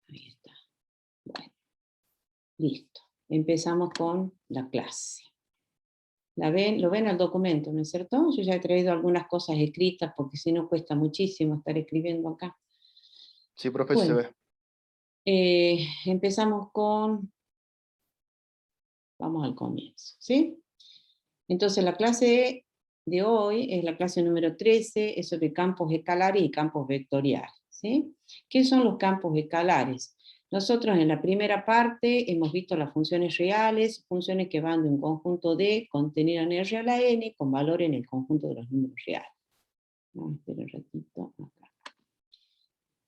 Ahí está. Bueno, listo. Empezamos con la clase. ¿La ven? Lo ven al documento, ¿no es cierto? Yo ya he traído algunas cosas escritas, porque si no cuesta muchísimo estar escribiendo acá. Sí, profe, se Bueno, ve. empezamos con... Vamos al comienzo, ¿sí? Entonces la clase de hoy es la clase número 13, es sobre campos escalares y campos vectoriales, ¿sí? ¿Qué son los campos escalares? Nosotros en la primera parte hemos visto las funciones reales, funciones que van de un conjunto D contenido en R a la N con valor en el conjunto de los números reales. Espera un ratito, acá.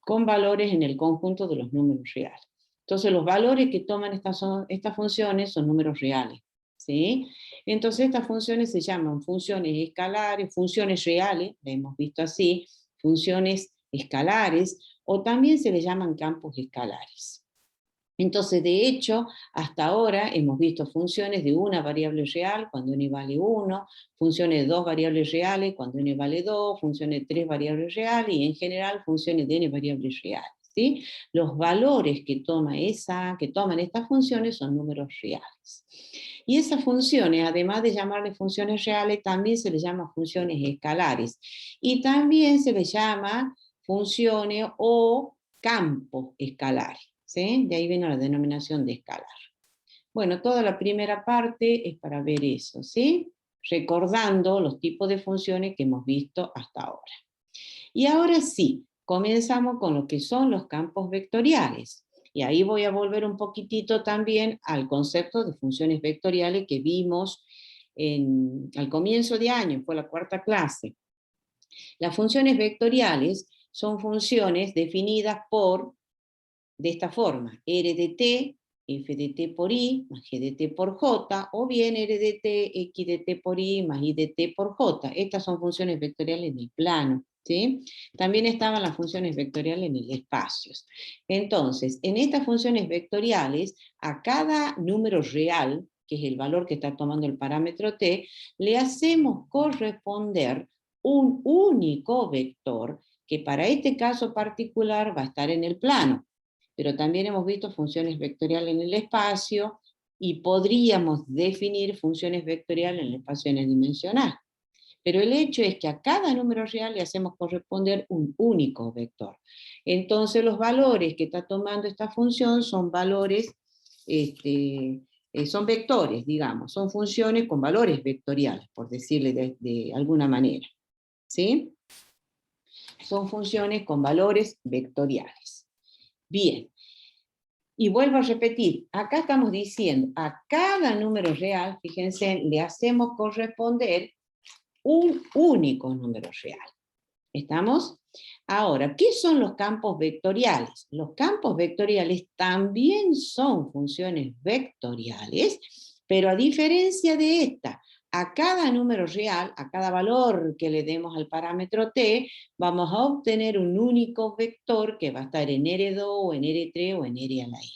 Con valores en el conjunto de los números reales. Entonces los valores que toman estas funciones son números reales, ¿sí? Entonces estas funciones se llaman funciones escalares, funciones reales, la hemos visto así, funciones escalares, o también se les llaman campos escalares. Entonces, de hecho, hasta ahora hemos visto funciones de una variable real cuando n vale 1, funciones de dos variables reales cuando n vale 2, funciones de tres variables reales y en general funciones de n variables reales, ¿sí? Los valores que toman estas funciones son números reales. Y esas funciones, además de llamarles funciones reales, también se les llama funciones escalares. Y también se les llama funciones o campos escalares. ¿Sí? De ahí viene la denominación de escalar. Bueno, toda la primera parte es para ver eso, ¿sí? Recordando los tipos de funciones que hemos visto hasta ahora. Y ahora sí, comenzamos con lo que son los campos vectoriales. Y ahí voy a volver un poquitito también al concepto de funciones vectoriales que vimos al comienzo de año, fue la cuarta clase. Las funciones vectoriales son funciones definidas de esta forma, R de t, f de t por i, más g de t por j, o bien R de t, x de t por i, más y de t por j. Estas son funciones vectoriales en el plano, ¿sí? También estaban las funciones vectoriales en el espacio. Entonces, en estas funciones vectoriales, a cada número real, que es el valor que está tomando el parámetro t, le hacemos corresponder un único vector, que para este caso particular va a estar en el plano. Pero también hemos visto funciones vectoriales en el espacio y podríamos definir funciones vectoriales en el espacio n-dimensional. Pero el hecho es que a cada número real le hacemos corresponder un único vector. Entonces los valores que está tomando esta función son valores, son vectores, digamos, son funciones con valores vectoriales, por decirle de alguna manera. ¿Sí? Son funciones con valores vectoriales. Bien, y vuelvo a repetir, acá estamos diciendo, a cada número real, fíjense, le hacemos corresponder un único número real. ¿Estamos? Ahora, ¿qué son los campos vectoriales? Los campos vectoriales también son funciones vectoriales, pero a diferencia de esta, a cada número real, a cada valor que le demos al parámetro t, vamos a obtener un único vector que va a estar en R2, o en R3, o en R a la n.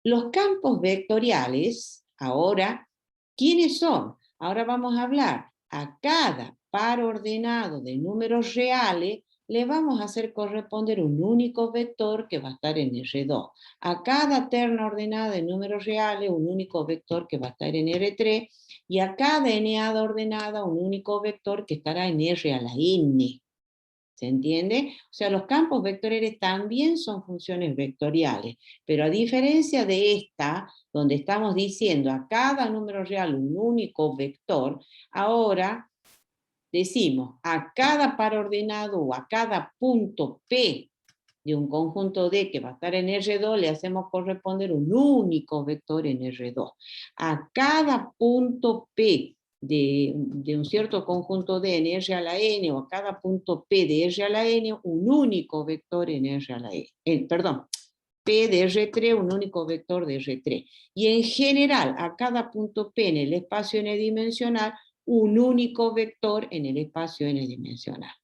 Los campos vectoriales, ahora, ¿quiénes son? Ahora vamos a hablar a cada par ordenado de números reales, le vamos a hacer corresponder un único vector que va a estar en R2. A cada terna ordenada de números reales, un único vector que va a estar en R3, y a cada eneada ordenada, un único vector que estará en R a la n. ¿Se entiende? O sea, los campos vectoriales también son funciones vectoriales, pero a diferencia de esta, donde estamos diciendo a cada número real un único vector, ahora decimos a cada par ordenado o a cada punto P de un conjunto D que va a estar en R2, le hacemos corresponder un único vector en R2. A cada punto P de un cierto conjunto D en R a la n, o a cada punto P de R a la n, un único vector en R a la n. Perdón, P de R3, un único vector de R3. Y en general, a cada punto P en el espacio n-dimensional, un único vector en el espacio n-dimensional.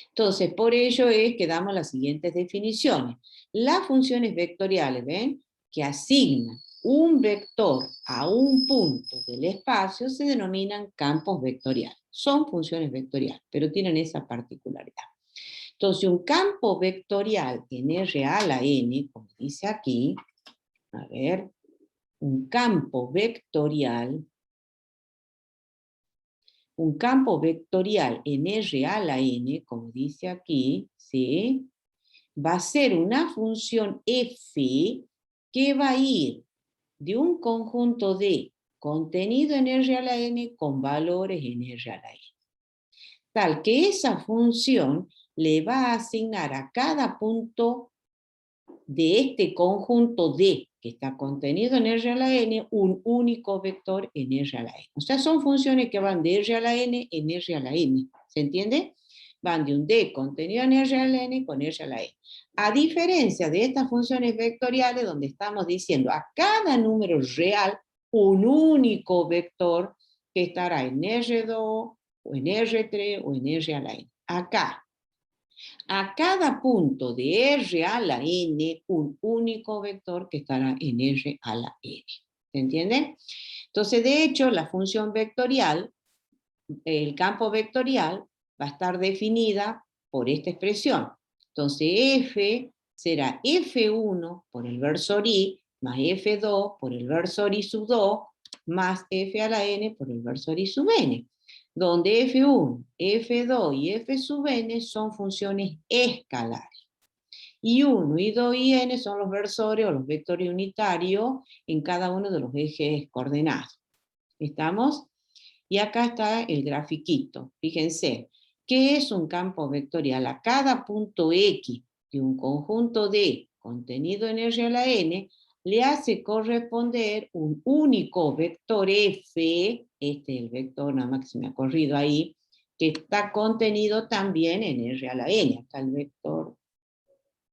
Entonces, por ello es que damos las siguientes definiciones. Las funciones vectoriales, ¿ven?, que asignan un vector a un punto del espacio se denominan campos vectoriales. Son funciones vectoriales, pero tienen esa particularidad. Entonces, un campo vectorial en R a la n, como dice aquí, a ver, un campo vectorial en R a la n, como dice aquí, ¿sí? Va a ser una función f que va a ir de un conjunto de contenido en R a la n con valores en R a la n. Tal que esa función le va a asignar a cada punto de este conjunto D que está contenido en R a la n un único vector en R a la n. O sea, son funciones que van de R a la n en R a la n. ¿Se entiende? Van de un D contenido en R a la n con R a la n. A diferencia de estas funciones vectoriales donde estamos diciendo a cada número real un único vector que estará en R2 o en R3 o en R a la n. Acá, a cada punto de R a la n, un único vector que estará en R a la n. ¿Se entiende? Entonces, de hecho, la función vectorial, el campo vectorial, va a estar definida por esta expresión. Entonces, f será f1 por el versor i, más f2 por el versor i sub 2, más f a la n por el versor i sub n, donde f1, f2 y f sub n son funciones escalares. Y 1, y 2 y n son los versores o los vectores unitarios en cada uno de los ejes coordenados. ¿Estamos? Y acá está el grafiquito. Fíjense, ¿qué es un campo vectorial? A cada punto X de un conjunto D contenido en R a la N, le hace corresponder un único vector F, este es el vector, nada más que se me ha corrido ahí, que está contenido también en R a la N. Acá el vector,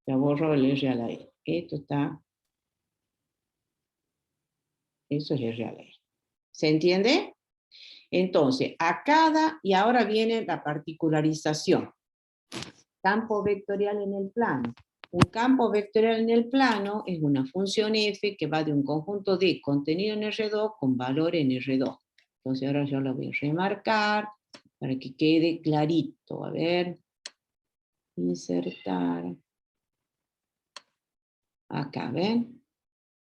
ya borro el R a la N. Esto está, eso es R a la N. ¿Se entiende? Entonces, a cada, y ahora viene la particularización. Campo vectorial en el plano. Un campo vectorial en el plano es una función f que va de un conjunto de contenido en R2 con valor en R2. Entonces ahora yo lo voy a remarcar para que quede clarito. A ver, insertar. Acá, ¿ven?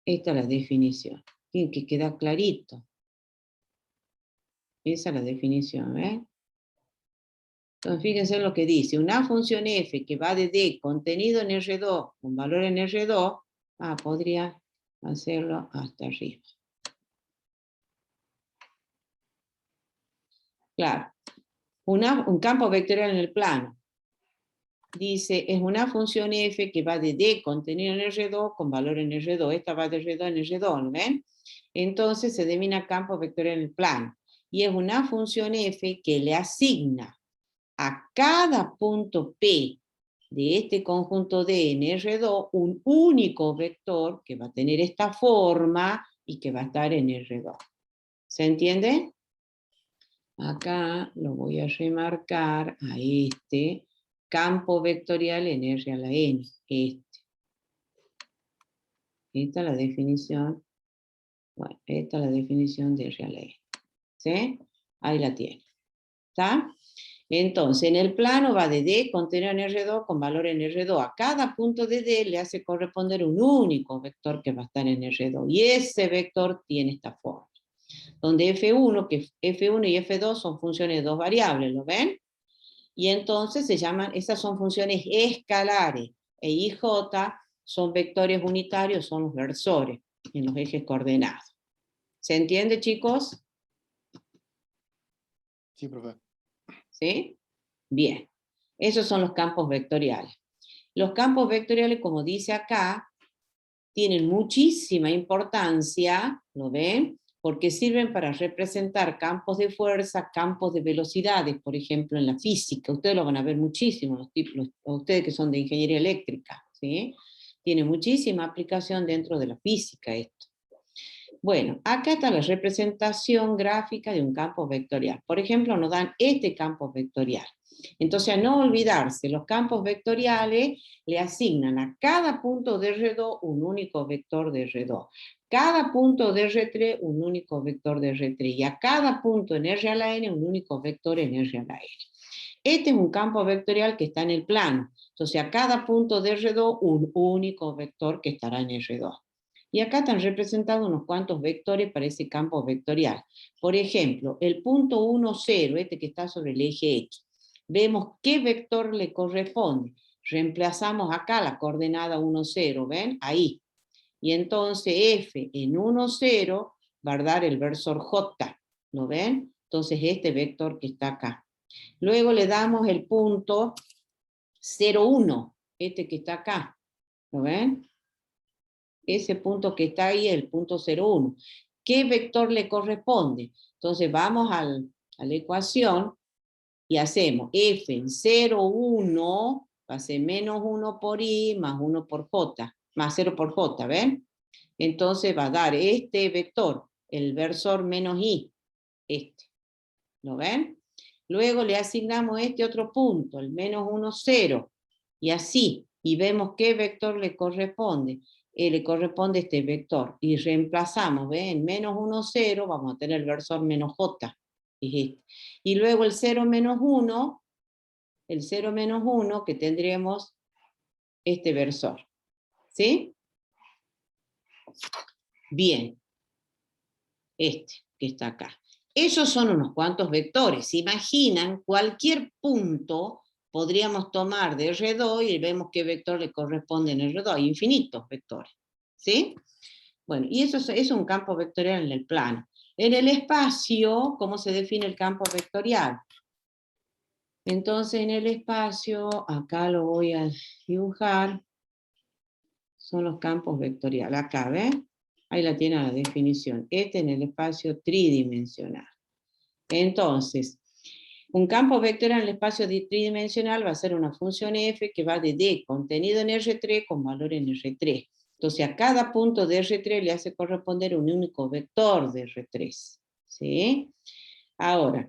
Esta es la definición. Tiene que quedar clarito. Esa es la definición, ¿ven? Entonces, fíjense en lo que dice. Una función f que va de D contenido en R2 con valor en R2, podría hacerlo hasta arriba. Claro. Un campo vectorial en el plano. Dice, es una función f que va de D contenido en R2 con valor en R2. Esta va de R2 en R2, ¿no ven? Entonces se denomina campo vectorial en el plano. Y es una función f que le asigna a cada punto P de este conjunto D en R2 un único vector que va a tener esta forma y que va a estar en R2. ¿Se entiende? Acá lo voy a remarcar a este campo vectorial en R a la N. Esta es la definición. Bueno, esta es la definición de R a la N. ¿Sí? Ahí la tiene. ¿Está? Entonces, en el plano va de D contenido en R2 con valor en R2. A cada punto de D le hace corresponder un único vector que va a estar en R2. Y ese vector tiene esta forma. Donde F1, que F1 y F2 son funciones de dos variables, ¿lo ven? Y entonces se llaman, esas son funciones escalares. E IJ son vectores unitarios, son los versores en los ejes coordenados. ¿Se entiende, chicos? Sí, profe. ¿Sí? Bien. Esos son los campos vectoriales. Los campos vectoriales, como dice acá, tienen muchísima importancia, ¿lo ven? Porque sirven para representar campos de fuerza, campos de velocidades, por ejemplo, en la física. Ustedes lo van a ver muchísimo, ustedes que son de ingeniería eléctrica, ¿sí? Tiene muchísima aplicación dentro de la física esto. Bueno, acá está la representación gráfica de un campo vectorial. Por ejemplo, nos dan este campo vectorial. Entonces, a no olvidarse, los campos vectoriales le asignan a cada punto de R2 un único vector de R2. Cada punto de R3 un único vector de R3. Y a cada punto en R a la N un único vector en R a la N. Este es un campo vectorial que está en el plano. Entonces a cada punto de R2 un único vector que estará en R2. Y acá están representados unos cuantos vectores para ese campo vectorial. Por ejemplo, el punto 1, 0, este que está sobre el eje X. Vemos qué vector le corresponde. Reemplazamos acá la coordenada 1, 0, ¿ven? Ahí. Y entonces F en 1, 0 va a dar el versor J, ¿lo ven? Entonces este vector que está acá. Luego le damos el punto 0, 1, este que está acá, ¿lo ven? Ese punto que está ahí, el punto 0, 1. ¿Qué vector le corresponde? Entonces vamos a la ecuación y hacemos F en 0, 1, va a ser menos 1 por I más 1 por J, más 0 por J, ¿ven? Entonces va a dar este vector, el versor menos I, este, ¿lo ven? Luego le asignamos este otro punto, el menos 1, 0, y así, y vemos qué vector le corresponde. Le corresponde este vector, y reemplazamos, ¿ven? Menos 1, 0, vamos a tener el versor menos J, y luego el 0 menos 1, el 0 menos 1, que tendremos este versor, ¿sí? Bien, este que está acá. Esos son unos cuantos vectores. ¿Se imaginan? Cualquier punto podríamos tomar de R2 y vemos qué vector le corresponde en R2. Hay infinitos vectores, ¿sí? Bueno, y eso es un campo vectorial en el plano. En el espacio, ¿cómo se define el campo vectorial? Entonces, en el espacio, acá lo voy a dibujar, son los campos vectoriales. Acá, ¿ven? Ahí la tiene la definición. Este en el espacio tridimensional. Entonces, un campo vectorial en el espacio tridimensional va a ser una función f que va de D contenido en R3 con valor en R3. Entonces, a cada punto de R3 le hace corresponder un único vector de R3. ¿Sí? Ahora,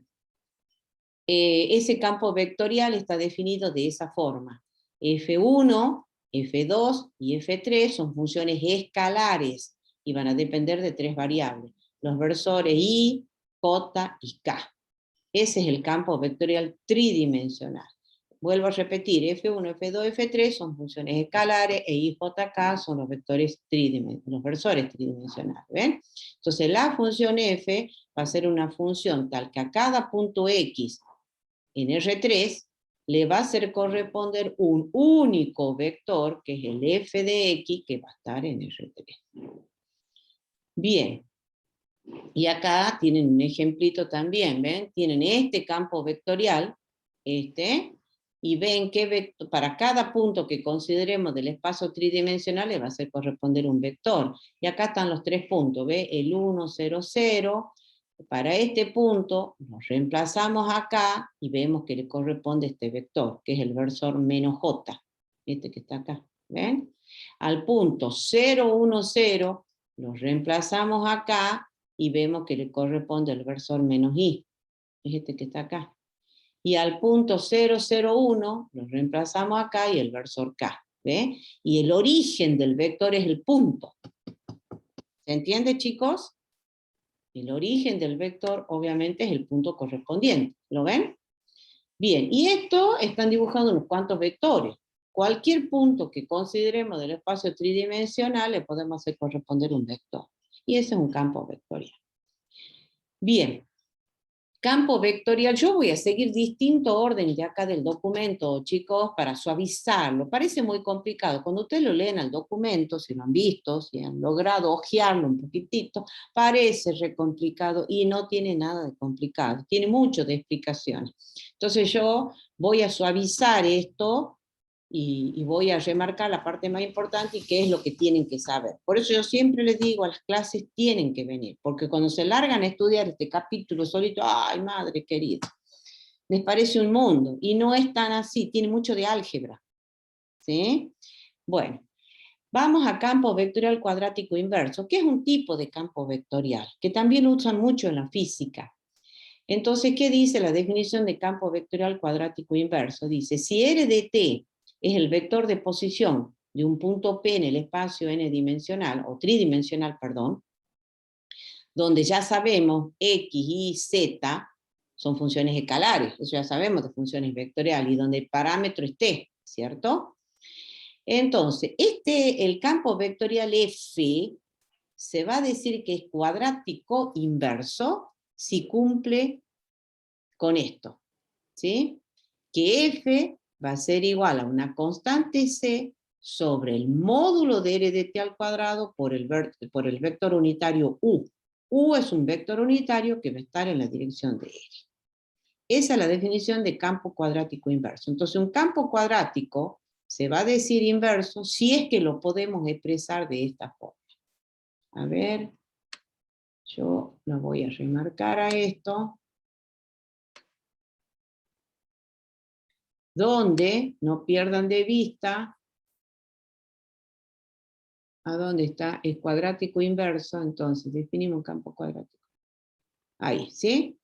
ese campo vectorial está definido de esa forma. F1, F2 y F3 son funciones escalares y van a depender de tres variables, los versores I, J y K. Ese es el campo vectorial tridimensional. Vuelvo a repetir, F1, F2, F3 son funciones escalares e I, J, K son los vectores los versores tridimensionales. ¿Ven? Entonces la función F va a ser una función tal que a cada punto X en R3 le va a hacer corresponder un único vector, que es el f de x, que va a estar en R3. Bien, y acá tienen un ejemplito también, ¿ven? Tienen este campo vectorial, y ven que para cada punto que consideremos del espacio tridimensional le va a hacer corresponder un vector. Y acá están los tres puntos, ¿ve? El 1, 0, 0, para este punto nos reemplazamos acá y vemos que le corresponde este vector, que es el versor menos j, este que está acá, ¿ven? Al punto 0, 1, 0, lo reemplazamos acá y vemos que le corresponde el versor menos i, es este que está acá. Y al punto 0, 0, 1, lo reemplazamos acá y el versor k, ¿ve? Y el origen del vector es el punto. ¿Se entiende, chicos? El origen del vector, obviamente, es el punto correspondiente. ¿Lo ven? Bien, y esto están dibujando unos cuantos vectores. Cualquier punto que consideremos del espacio tridimensional le podemos hacer corresponder un vector. Y ese es un campo vectorial. Bien, campo vectorial, yo voy a seguir distinto orden de acá del documento, chicos, para suavizarlo. Parece muy complicado. Cuando ustedes lo leen al documento, si lo han visto, si han logrado ojearlo un poquitito, parece re complicado y no tiene nada de complicado. Tiene mucho de explicaciones. Entonces yo voy a suavizar esto y voy a remarcar la parte más importante y qué es lo que tienen que saber. Por eso yo siempre les digo, a las clases tienen que venir, porque cuando se largan a estudiar este capítulo solito, ¡ay, madre querida! Les parece un mundo, y no es tan así, tiene mucho de álgebra. ¿Sí? Bueno, vamos a campo vectorial cuadrático inverso, que es un tipo de campo vectorial, que también usan mucho en la física. Entonces, ¿qué dice la definición de campo vectorial cuadrático inverso? Dice, si R de t es el vector de posición de un punto P en el espacio n dimensional, o tridimensional, perdón, donde ya sabemos X, Y, Z son funciones escalares, eso ya sabemos de funciones vectoriales, y donde el parámetro esté, ¿cierto? Entonces, el campo vectorial F se va a decir que es cuadrático inverso si cumple con esto, ¿sí? Que F va a ser igual a una constante C sobre el módulo de R de t al cuadrado por el vector unitario U. U es un vector unitario que va a estar en la dirección de R. Esa es la definición de campo cuadrático inverso. Entonces, un campo cuadrático se va a decir inverso si es que lo podemos expresar de esta forma. A ver, yo lo voy a remarcar a esto. Donde, no pierdan de vista, ¿a dónde está? El cuadrático inverso, entonces definimos un campo cuadrático. Ahí, ¿sí?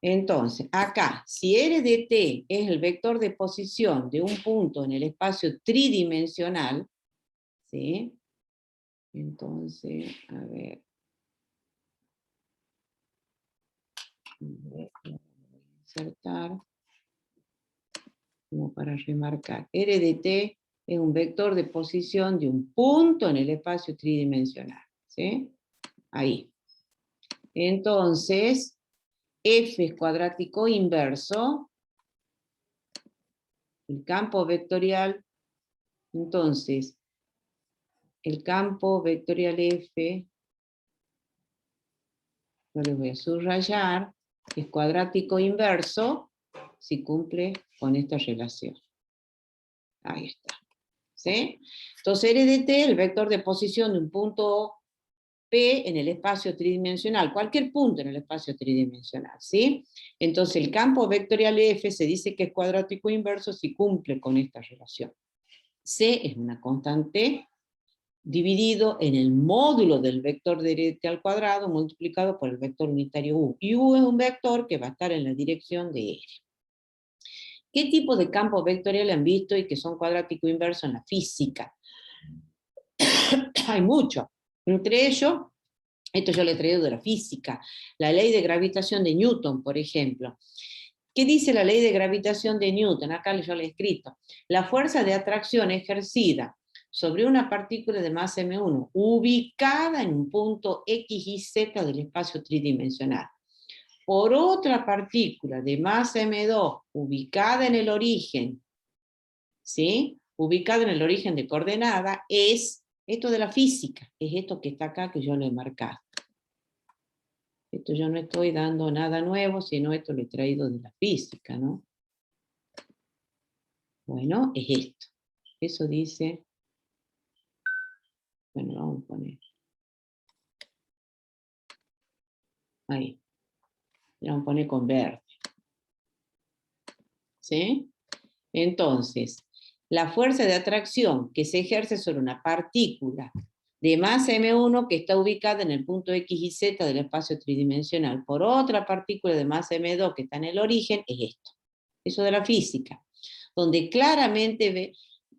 Entonces, acá, si R de t es el vector de posición de un punto en el espacio tridimensional, ¿sí? Entonces, a ver. Voy a insertar como para remarcar. R de t es un vector de posición de un punto en el espacio tridimensional, ¿sí? Ahí. Entonces, F es cuadrático inverso, el campo vectorial, entonces, el campo vectorial F, yo les voy a subrayar, es cuadrático inverso si cumple con esta relación. Ahí está. ¿Sí? Entonces, R de t, el vector de posición de un punto P en el espacio tridimensional, cualquier punto en el espacio tridimensional, ¿sí? Entonces el campo vectorial F se dice que es cuadrático inverso si cumple con esta relación. C es una constante dividido en el módulo del vector de t al cuadrado multiplicado por el vector unitario U. Y U es un vector que va a estar en la dirección de R. ¿Qué tipo de campo vectorial han visto y que son cuadrático inverso en la física? Hay muchos. Entre ellos, esto yo lo he traído de la física, la ley de gravitación de Newton, por ejemplo. ¿Qué dice la ley de gravitación de Newton? Acá yo lo he escrito. La fuerza de atracción ejercida sobre una partícula de masa m1, ubicada en un punto x y z del espacio tridimensional, por otra partícula de masa m2, ubicada en el origen, ¿sí? Ubicada en el origen de coordenada, es esto de la física, es esto que está acá que yo lo he marcado. Esto yo no estoy dando nada nuevo, sino esto lo he traído de la física, ¿no? Bueno, es esto. Eso dice, bueno, vamos a poner ahí. Vamos a poner con verde. ¿Sí? Entonces, la fuerza de atracción que se ejerce sobre una partícula de masa m1 que está ubicada en el punto x y z del espacio tridimensional por otra partícula de masa m2 que está en el origen es esto. Eso de la física. Donde claramente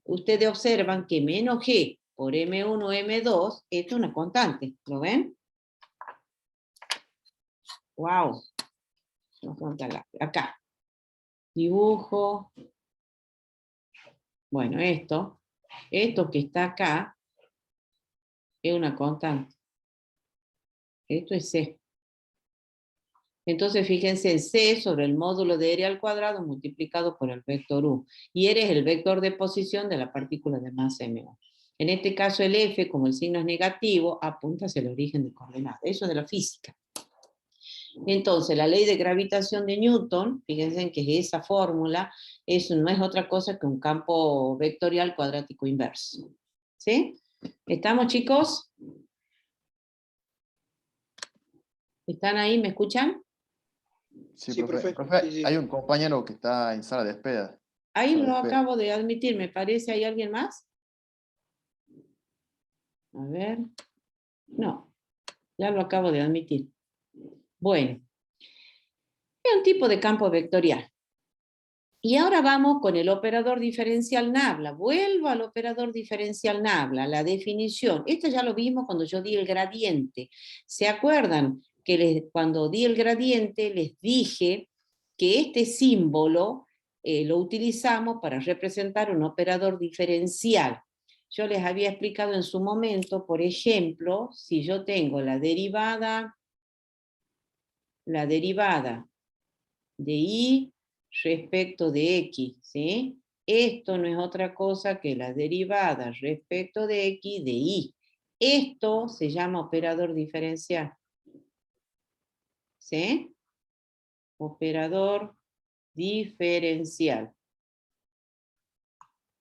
ustedes observan que menos g por m1 m2 esto es una constante. ¿Lo ven? ¡Wow! Acá. Dibujo. Bueno, esto que está acá es una constante. Esto es C. Entonces fíjense en C sobre el módulo de R al cuadrado multiplicado por el vector U. Y R es el vector de posición de la partícula de masa M1. En este caso el F, como el signo es negativo, apunta hacia el origen de coordenadas. Eso es de la física. Entonces la ley de gravitación de Newton, fíjense que esa fórmula no es otra cosa que un campo vectorial cuadrático inverso. ¿Sí? ¿Estamos, chicos? ¿Están ahí? ¿Me escuchan? Sí, Sí, profe. profe. Profe, Sí, sí. hay un compañero que está en sala de espera. Ahí Sala de lo espera. acabo de admitir, me parece. ¿Hay alguien más? A ver. No, ya lo acabo de admitir. Bueno, es un tipo de campo vectorial. Y ahora vamos con el operador diferencial Nabla. Vuelvo al operador diferencial Nabla, la definición. Esto ya lo vimos cuando yo di el gradiente. ¿Se acuerdan que cuando di el gradiente les dije que este símbolo lo utilizamos para representar un operador diferencial. Yo les había explicado en su momento, por ejemplo, si yo tengo la derivada de y respecto de x, ¿sí? Esto no es otra cosa que la derivada respecto de x de y. Esto se llama operador diferencial. ¿Sí? Operador diferencial.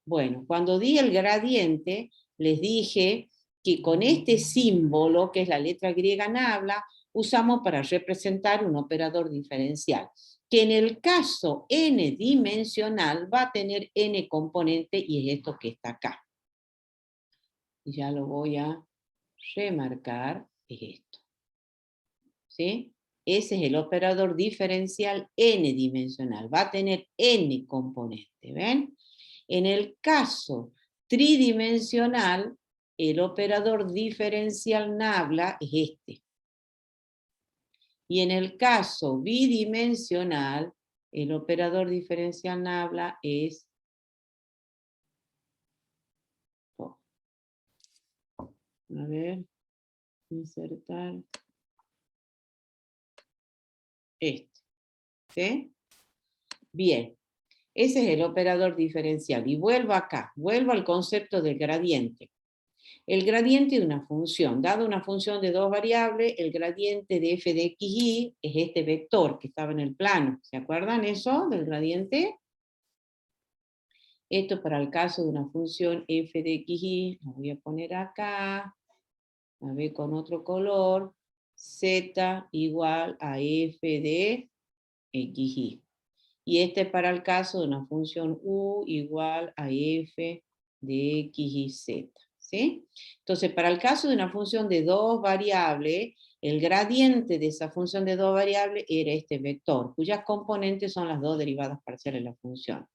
Bueno, cuando di el gradiente, les dije que con este símbolo, que es la letra griega nabla, usamos para representar un operador diferencial, que en el caso n dimensional va a tener n componente y es esto que está acá. Y ya lo voy a remarcar, es esto. ¿Sí? Ese es el operador diferencial n dimensional, va a tener n componente, ¿ven? En el caso tridimensional, el operador diferencial nabla es este. Y en el caso bidimensional, el operador diferencial nabla es... Oh, a ver, insertar. Este. ¿Sí? Bien. Ese es el operador diferencial. Y vuelvo acá, vuelvo al concepto del gradiente. El gradiente de una función, dado una función de dos variables, el gradiente de f de xy es este vector que estaba en el plano. ¿Se acuerdan eso del gradiente? Esto para el caso de una función f de xy, lo voy a poner acá, a ver con otro color, z igual a f de xy. Y este para el caso de una función u igual a f de x y z. ¿Sí? Entonces, para el caso de una función de dos variables, el gradiente de esa función de dos variables era este vector, cuyas componentes son las dos derivadas parciales de la función.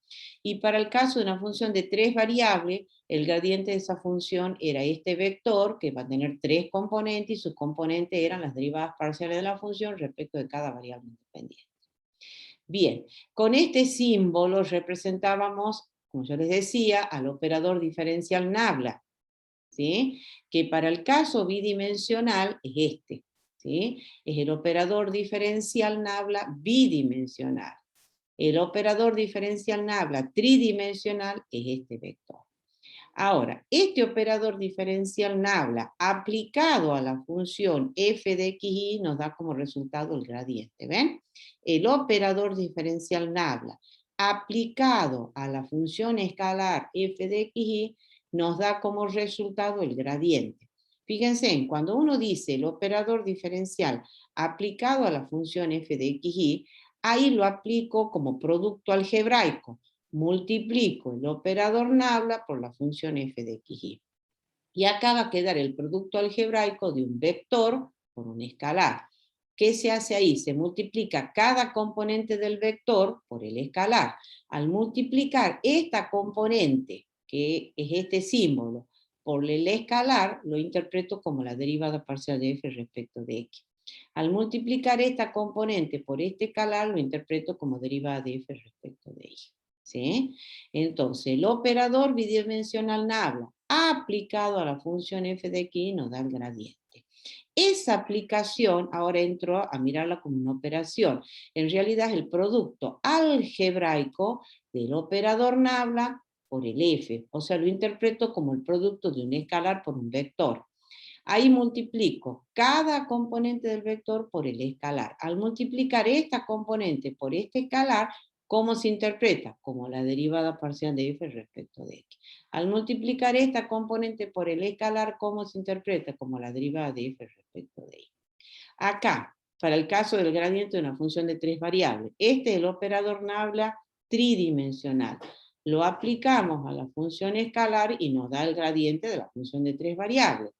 Y para el caso de una función de tres variables, el gradiente de esa función era este vector, que va a tener tres componentes, y sus componentes eran las derivadas parciales de la función respecto de cada variable independiente. Bien, con este símbolo representábamos, como yo les decía, al operador diferencial nabla, ¿sí? Que para el caso bidimensional es este, ¿sí? Es el operador diferencial nabla bidimensional. El operador diferencial nabla tridimensional es este vector. Ahora, este operador diferencial nabla aplicado a la función f de xy nos da como resultado el gradiente, ¿ven? El operador diferencial nabla aplicado a la función escalar f de xy nos da como resultado el gradiente. Fíjense, cuando uno dice el operador diferencial aplicado a la función f de xy, ahí lo aplico como producto algebraico. Multiplico el operador nabla por la función f de xy. Y acá va a quedar el producto algebraico de un vector por un escalar. ¿Qué se hace ahí? Se multiplica cada componente del vector por el escalar. Al multiplicar esta componente, que es este símbolo, por el escalar, lo interpreto como la derivada parcial de f respecto de x. Al multiplicar esta componente por este escalar, lo interpreto como derivada de f respecto de y. ¿Sí? Entonces, el operador bidimensional nabla aplicado a la función f de x nos da el gradiente. Esa aplicación, ahora entro a mirarla como una operación. En realidad es el producto algebraico del operador nabla por el f. O sea, lo interpreto como el producto de un escalar por un vector. Ahí multiplico cada componente del vector por el escalar. Al multiplicar esta componente por este escalar, ¿cómo se interpreta? Como la derivada parcial de f respecto de x. Al multiplicar esta componente por el escalar, ¿cómo se interpreta? Como la derivada de f respecto de y. Acá, para el caso del gradiente de una función de tres variables, este es el operador nabla tridimensional. Lo aplicamos a la función escalar y nos da el gradiente de la función de tres variables.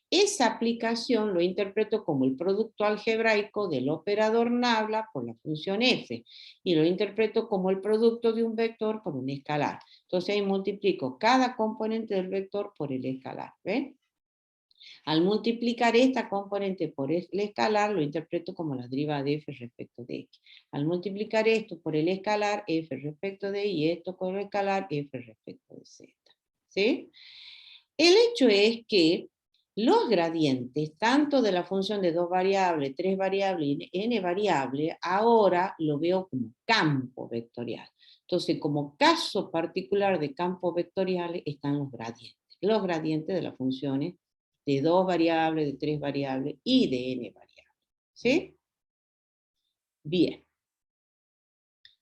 Esa aplicación lo interpreto como el producto algebraico del operador nabla por la función f, y lo interpreto como el producto de un vector por un escalar. Entonces ahí multiplico cada componente del vector por el escalar, ¿ven? Al multiplicar esta componente por el escalar, lo interpreto como la derivada de f respecto de x. Al multiplicar esto por el escalar, f respecto de y, esto con el escalar, f respecto de z. ¿Sí? El hecho es que los gradientes, tanto de la función de 2 variables, 3 variables y n variables, ahora lo veo como campo vectorial. Entonces, como caso particular de campos vectoriales están los gradientes de las funciones de 2 variables, de 3 variables y de n variables. ¿Sí? Bien.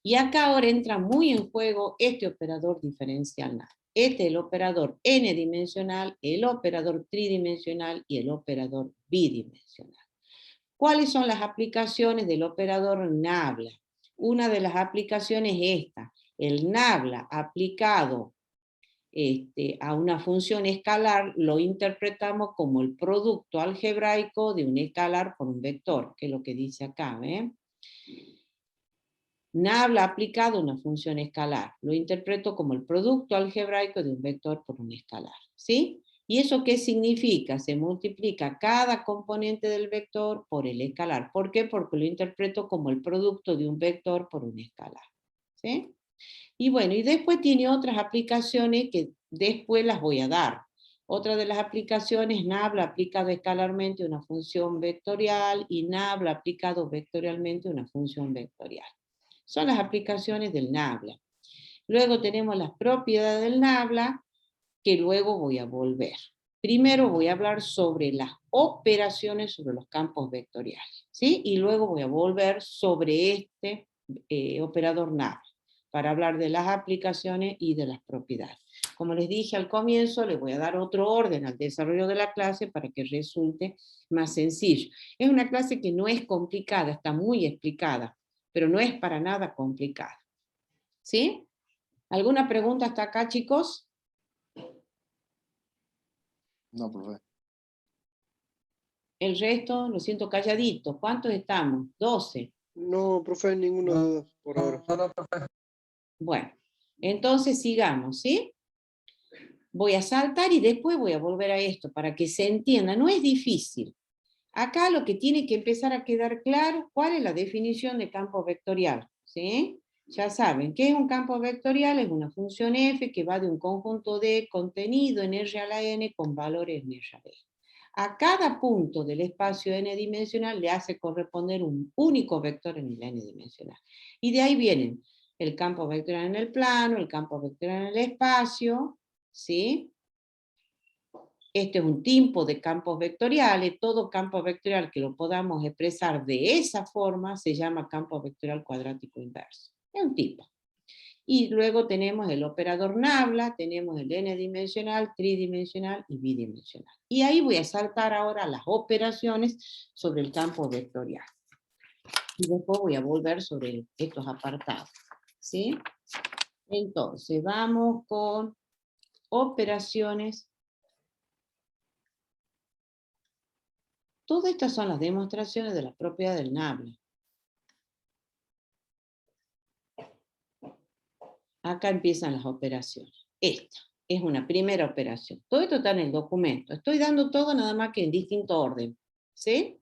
Y acá ahora entra muy en juego este operador diferencial NAF. Este es el operador n-dimensional, el operador tridimensional y el operador bidimensional. ¿Cuáles son las aplicaciones del operador nabla? Una de las aplicaciones es esta. El nabla aplicado a una función escalar lo interpretamos como el producto algebraico de un escalar por un vector, que es lo que dice acá, ¿ven? Nabla aplicado a una función escalar. Lo interpreto como el producto algebraico de un vector por un escalar. ¿Sí? ¿Y eso qué significa? Se multiplica cada componente del vector por el escalar. ¿Por qué? Porque lo interpreto como el producto de un vector por un escalar. ¿Sí? Y bueno, y después tiene otras aplicaciones que después las voy a dar. Otra de las aplicaciones, nabla aplicado escalarmente a una función vectorial y nabla aplicado vectorialmente a una función vectorial. Son las aplicaciones del nabla. Luego tenemos las propiedades del nabla, que luego voy a volver. Primero voy a hablar sobre las operaciones sobre los campos vectoriales, ¿sí? Y luego voy a volver sobre este operador nabla, para hablar de las aplicaciones y de las propiedades. Como les dije al comienzo, les voy a dar otro orden al desarrollo de la clase para que resulte más sencillo. Es una clase que no es complicada, está muy explicada, pero no es para nada complicada. ¿Sí? ¿Alguna pregunta hasta acá, chicos? No, profe. El resto, lo siento calladito. ¿Cuántos estamos? 12. No, profe, ninguno de dos por ahora. Bueno, entonces sigamos, ¿sí? Voy a saltar y después voy a volver a esto para que se entienda. No es difícil. Acá lo que tiene que empezar a quedar claro, ¿cuál es la definición de campo vectorial? ¿Sí? Ya saben, ¿qué es un campo vectorial? Es una función f que va de un conjunto de contenido en R a la n con valores en R a la n. A cada punto del espacio n-dimensional le hace corresponder un único vector en el n-dimensional. Y de ahí vienen el campo vectorial en el plano, el campo vectorial en el espacio, ¿sí? Este es un tipo de campos vectoriales. Todo campo vectorial que lo podamos expresar de esa forma se llama campo vectorial cuadrático inverso. Es un tipo. Y luego tenemos el operador nabla, tenemos el n-dimensional, tridimensional y bidimensional. Y ahí voy a saltar ahora las operaciones sobre el campo vectorial. Y después voy a volver sobre estos apartados. ¿Sí? Entonces, vamos con operaciones. Todas estas son las demostraciones de la propiedad del nabla. Acá empiezan las operaciones. Esta es una primera operación. Todo esto está en el documento. Estoy dando todo nada más que en distinto orden. ¿Sí?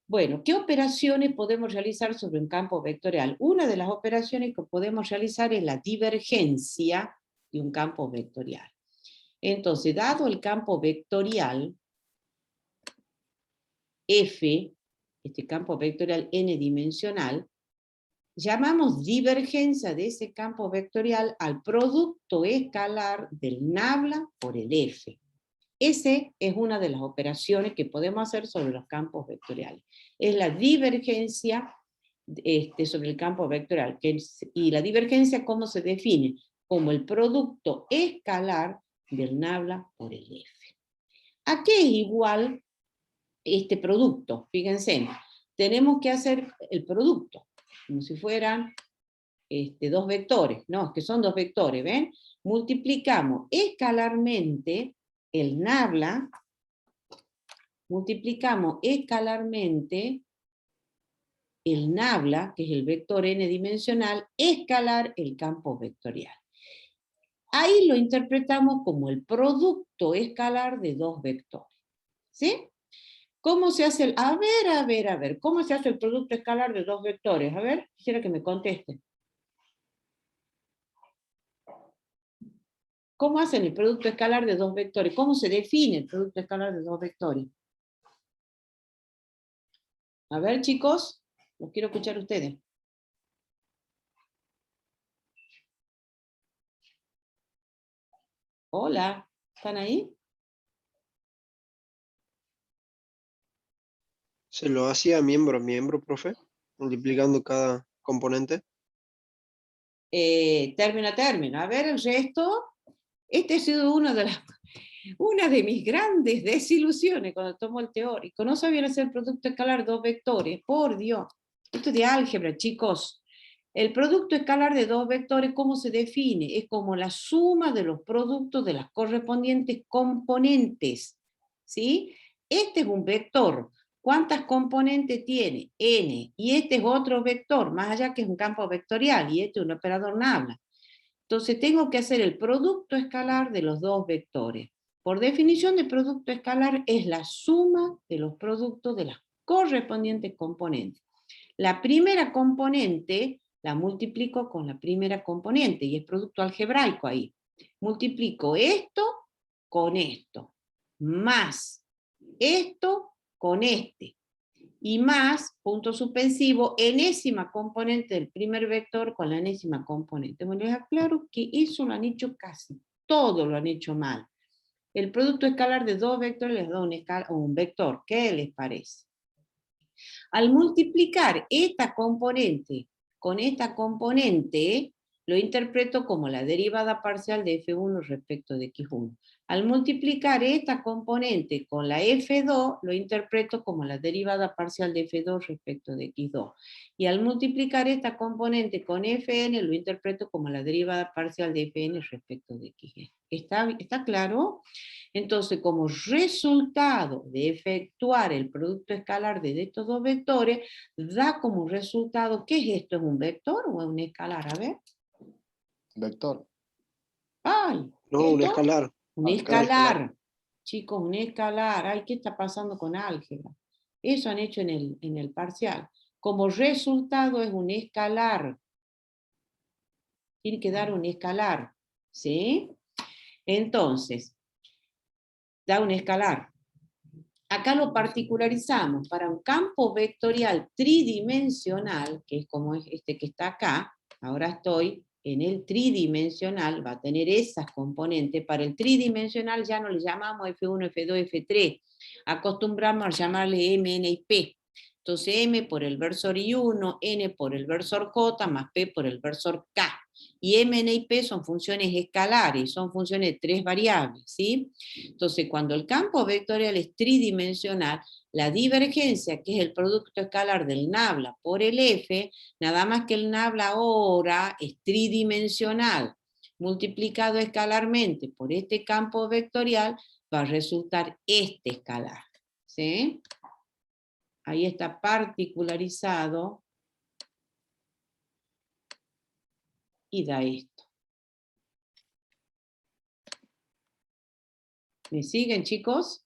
Bueno, ¿qué operaciones podemos realizar sobre un campo vectorial? Una de las operaciones que podemos realizar es la divergencia de un campo vectorial. Entonces, dado el campo vectorial, F, este campo vectorial n-dimensional, llamamos divergencia de ese campo vectorial al producto escalar del nabla por el F. Esa es una de las operaciones que podemos hacer sobre los campos vectoriales. Es la divergencia sobre el campo vectorial. Y la divergencia, ¿cómo se define? Como el producto escalar del nabla por el F. ¿A qué es igual este producto? Fíjense, tenemos que hacer el producto, como si fueran dos vectores, no, es que son dos vectores, ¿ven? Multiplicamos escalarmente el nabla, multiplicamos escalarmente el nabla, que es el vector n-dimensional, escalar el campo vectorial. Ahí lo interpretamos como el producto escalar de dos vectores. ¿Sí? ¿Cómo se hace a ver, ¿cómo se hace el producto escalar de dos vectores? A ver, quisiera que me contesten. ¿Cómo hacen el producto escalar de dos vectores? ¿Cómo se define el producto escalar de dos vectores? A ver, chicos, los quiero escuchar a ustedes. Hola, ¿están ahí? ¿Se lo hacía miembro a miembro, profe? Multiplicando cada componente. Término a término. A ver, el resto. Este ha sido una de mis grandes desilusiones cuando tomo el teórico. No sabían hacer producto escalar dos vectores. Por Dios. Esto es de álgebra, chicos. El producto escalar de dos vectores, ¿cómo se define? Es como la suma de los productos de las correspondientes componentes. ¿Sí? Este es un vector. ¿Cuántas componentes tiene? N. Y este es otro vector, más allá que es un campo vectorial, y este es un operador nabla. Entonces tengo que hacer el producto escalar de los dos vectores. Por definición, el producto escalar es la suma de los productos de las correspondientes componentes. La primera componente la multiplico con la primera componente, y es producto algebraico ahí. Multiplico esto con esto, más esto con este, y más, punto suspensivo, enésima componente del primer vector con la enésima componente. Bueno, les aclaro que eso lo han hecho casi, todo lo han hecho mal. El producto escalar de dos vectores les da un vector. ¿Qué les parece? Al multiplicar esta componente con esta componente, lo interpreto como la derivada parcial de F1 respecto de X1. Al multiplicar esta componente con la F2, lo interpreto como la derivada parcial de F2 respecto de X2. Y al multiplicar esta componente con Fn, lo interpreto como la derivada parcial de Fn respecto de Xn. ¿Está claro? Entonces, como resultado de efectuar el producto escalar de estos dos vectores, da como resultado, ¿qué es esto? ¿Es un vector o es un escalar? A ver. Vector. ¡Ay! No, un ¿Esto? escalar. Un Escalar. Chicos, un escalar. Ay, ¿qué está pasando con álgebra? Eso han hecho en el parcial. Como resultado es un escalar. Tiene que dar un escalar. ¿Sí? Entonces, da un escalar. Acá lo particularizamos para un campo vectorial tridimensional, que es como este que está acá. Ahora estoy en el tridimensional, va a tener esas componentes. Para el tridimensional ya no le llamamos F1, F2, F3. Acostumbramos a llamarle M, N y P. Entonces M por el versor I1, N por el versor J, más P por el versor K. Y M, N y P son funciones escalares, son funciones de tres variables, ¿sí? Entonces, cuando el campo vectorial es tridimensional, la divergencia, que es el producto escalar del nabla por el F, nada más que el nabla ahora es tridimensional, multiplicado escalarmente por este campo vectorial, va a resultar este escalar, ¿sí? Ahí está particularizado y da esto. ¿Me siguen, chicos?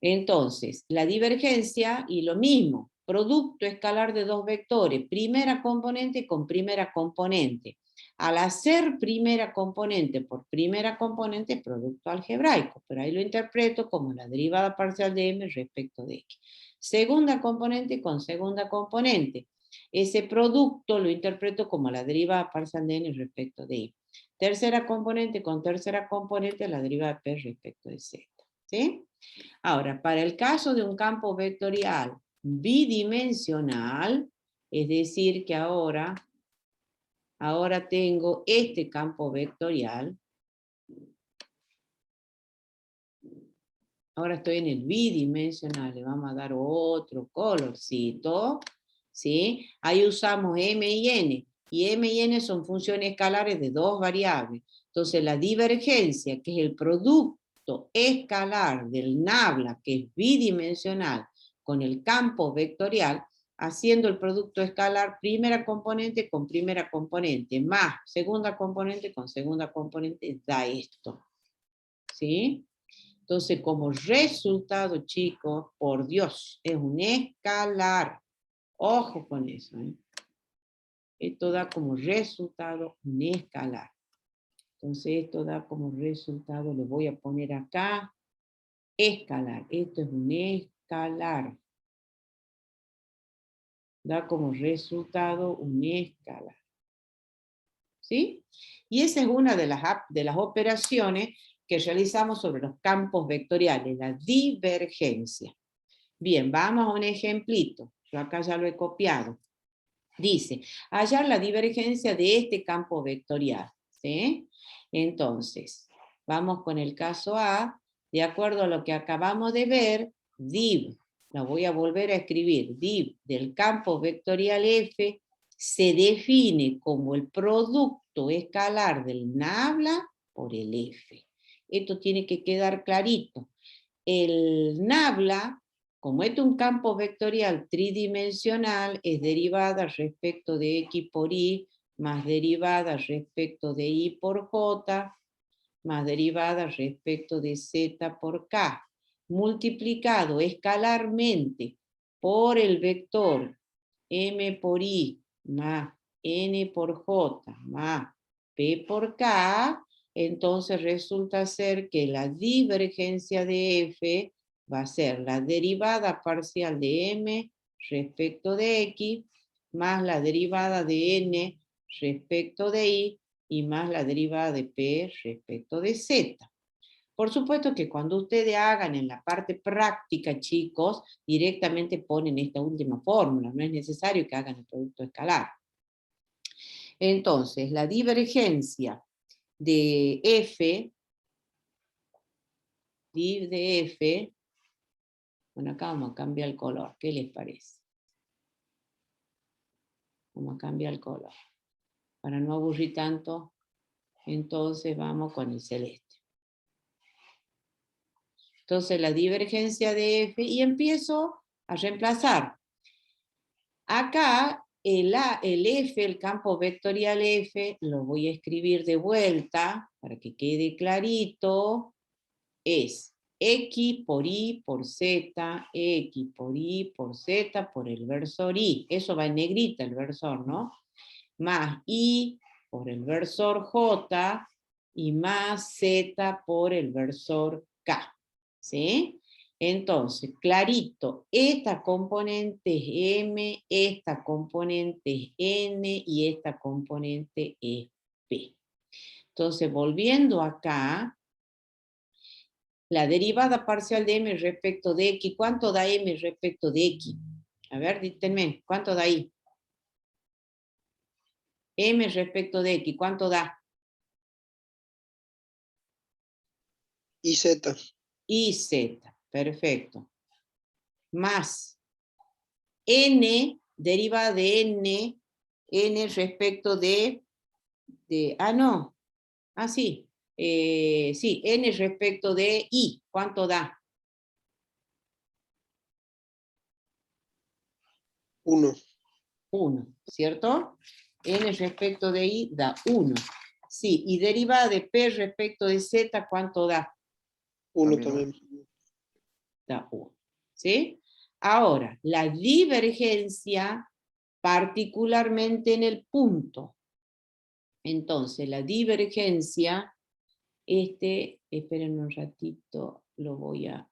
Entonces, la divergencia y lo mismo, producto escalar de dos vectores, primera componente con primera componente. Al hacer primera componente por primera componente es producto algebraico, pero ahí lo interpreto como la derivada parcial de m respecto de x. Segunda componente con segunda componente. Ese producto lo interpreto como la derivada parcial de n respecto de y. Tercera componente con tercera componente, la derivada de p respecto de z. ¿Sí? Ahora, para el caso de un campo vectorial bidimensional, es decir, que ahora tengo este campo vectorial, ahora estoy en el bidimensional, le vamos a dar otro colorcito, ¿sí? Ahí usamos M y N, y M y N son funciones escalares de dos variables. Entonces la divergencia, que es el producto escalar del nabla, que es bidimensional, con el campo vectorial, haciendo el producto escalar primera componente con primera componente, más segunda componente con segunda componente, da esto, ¿sí? Entonces, como resultado, chicos, por Dios, es un escalar. Ojo con eso, ¿eh? Esto da como resultado un escalar. Entonces, esto da como resultado, le voy a poner acá, escalar. Esto es un escalar. Da como resultado un escalar. ¿Sí? Y esa es una de las operaciones que realizamos sobre los campos vectoriales, la divergencia. Bien, vamos a un ejemplito. Yo acá ya lo he copiado. Dice, hallar la divergencia de este campo vectorial. ¿Sí? Entonces, vamos con el caso A. De acuerdo a lo que acabamos de ver, div, lo voy a volver a escribir, div del campo vectorial F se define como el producto escalar del nabla por el F. Esto tiene que quedar clarito. El nabla, como es un campo vectorial tridimensional, es derivada respecto de X por Y, más derivada respecto de Y por J, más derivada respecto de Z por K, multiplicado escalarmente por el vector M por I más N por J más P por K, entonces resulta ser que la divergencia de F va a ser la derivada parcial de M respecto de X más la derivada de N respecto de Y más la derivada de P respecto de Z. Por supuesto que cuando ustedes hagan en la parte práctica, chicos, directamente ponen esta última fórmula, no es necesario que hagan el producto escalar. Entonces, la divergencia de F, div de F, bueno, acá vamos a cambiar el color, ¿qué les parece? Vamos a cambiar el color. Para no aburrir tanto, entonces vamos con el celeste. Entonces la divergencia de F, y empiezo a reemplazar. Acá el F, el campo vectorial F, lo voy a escribir de vuelta para que quede clarito. Es X por Y por Z, X por Y por Z por el versor Y. Eso va en negrita el versor, ¿no? Más Y por el versor J y más Z por el versor K. ¿Sí? Entonces, clarito, esta componente es M, esta componente es N y esta componente es P. Entonces, volviendo acá, la derivada parcial de M respecto de X, ¿cuánto da M respecto de X? A ver, díganme, ¿cuánto da ahí? M respecto de X, ¿cuánto da? IZ. IZ, perfecto. Más N, derivada de N respecto de no, sí, sí, N respecto de I, ¿cuánto da? 1. 1, ¿cierto? N respecto de I da 1. Sí, y derivada de P respecto de Z, ¿cuánto da? 1 también. Da 1, ¿sí? Ahora, la divergencia, particularmente en el punto. Entonces, la divergencia, esperen un ratito, lo voy a,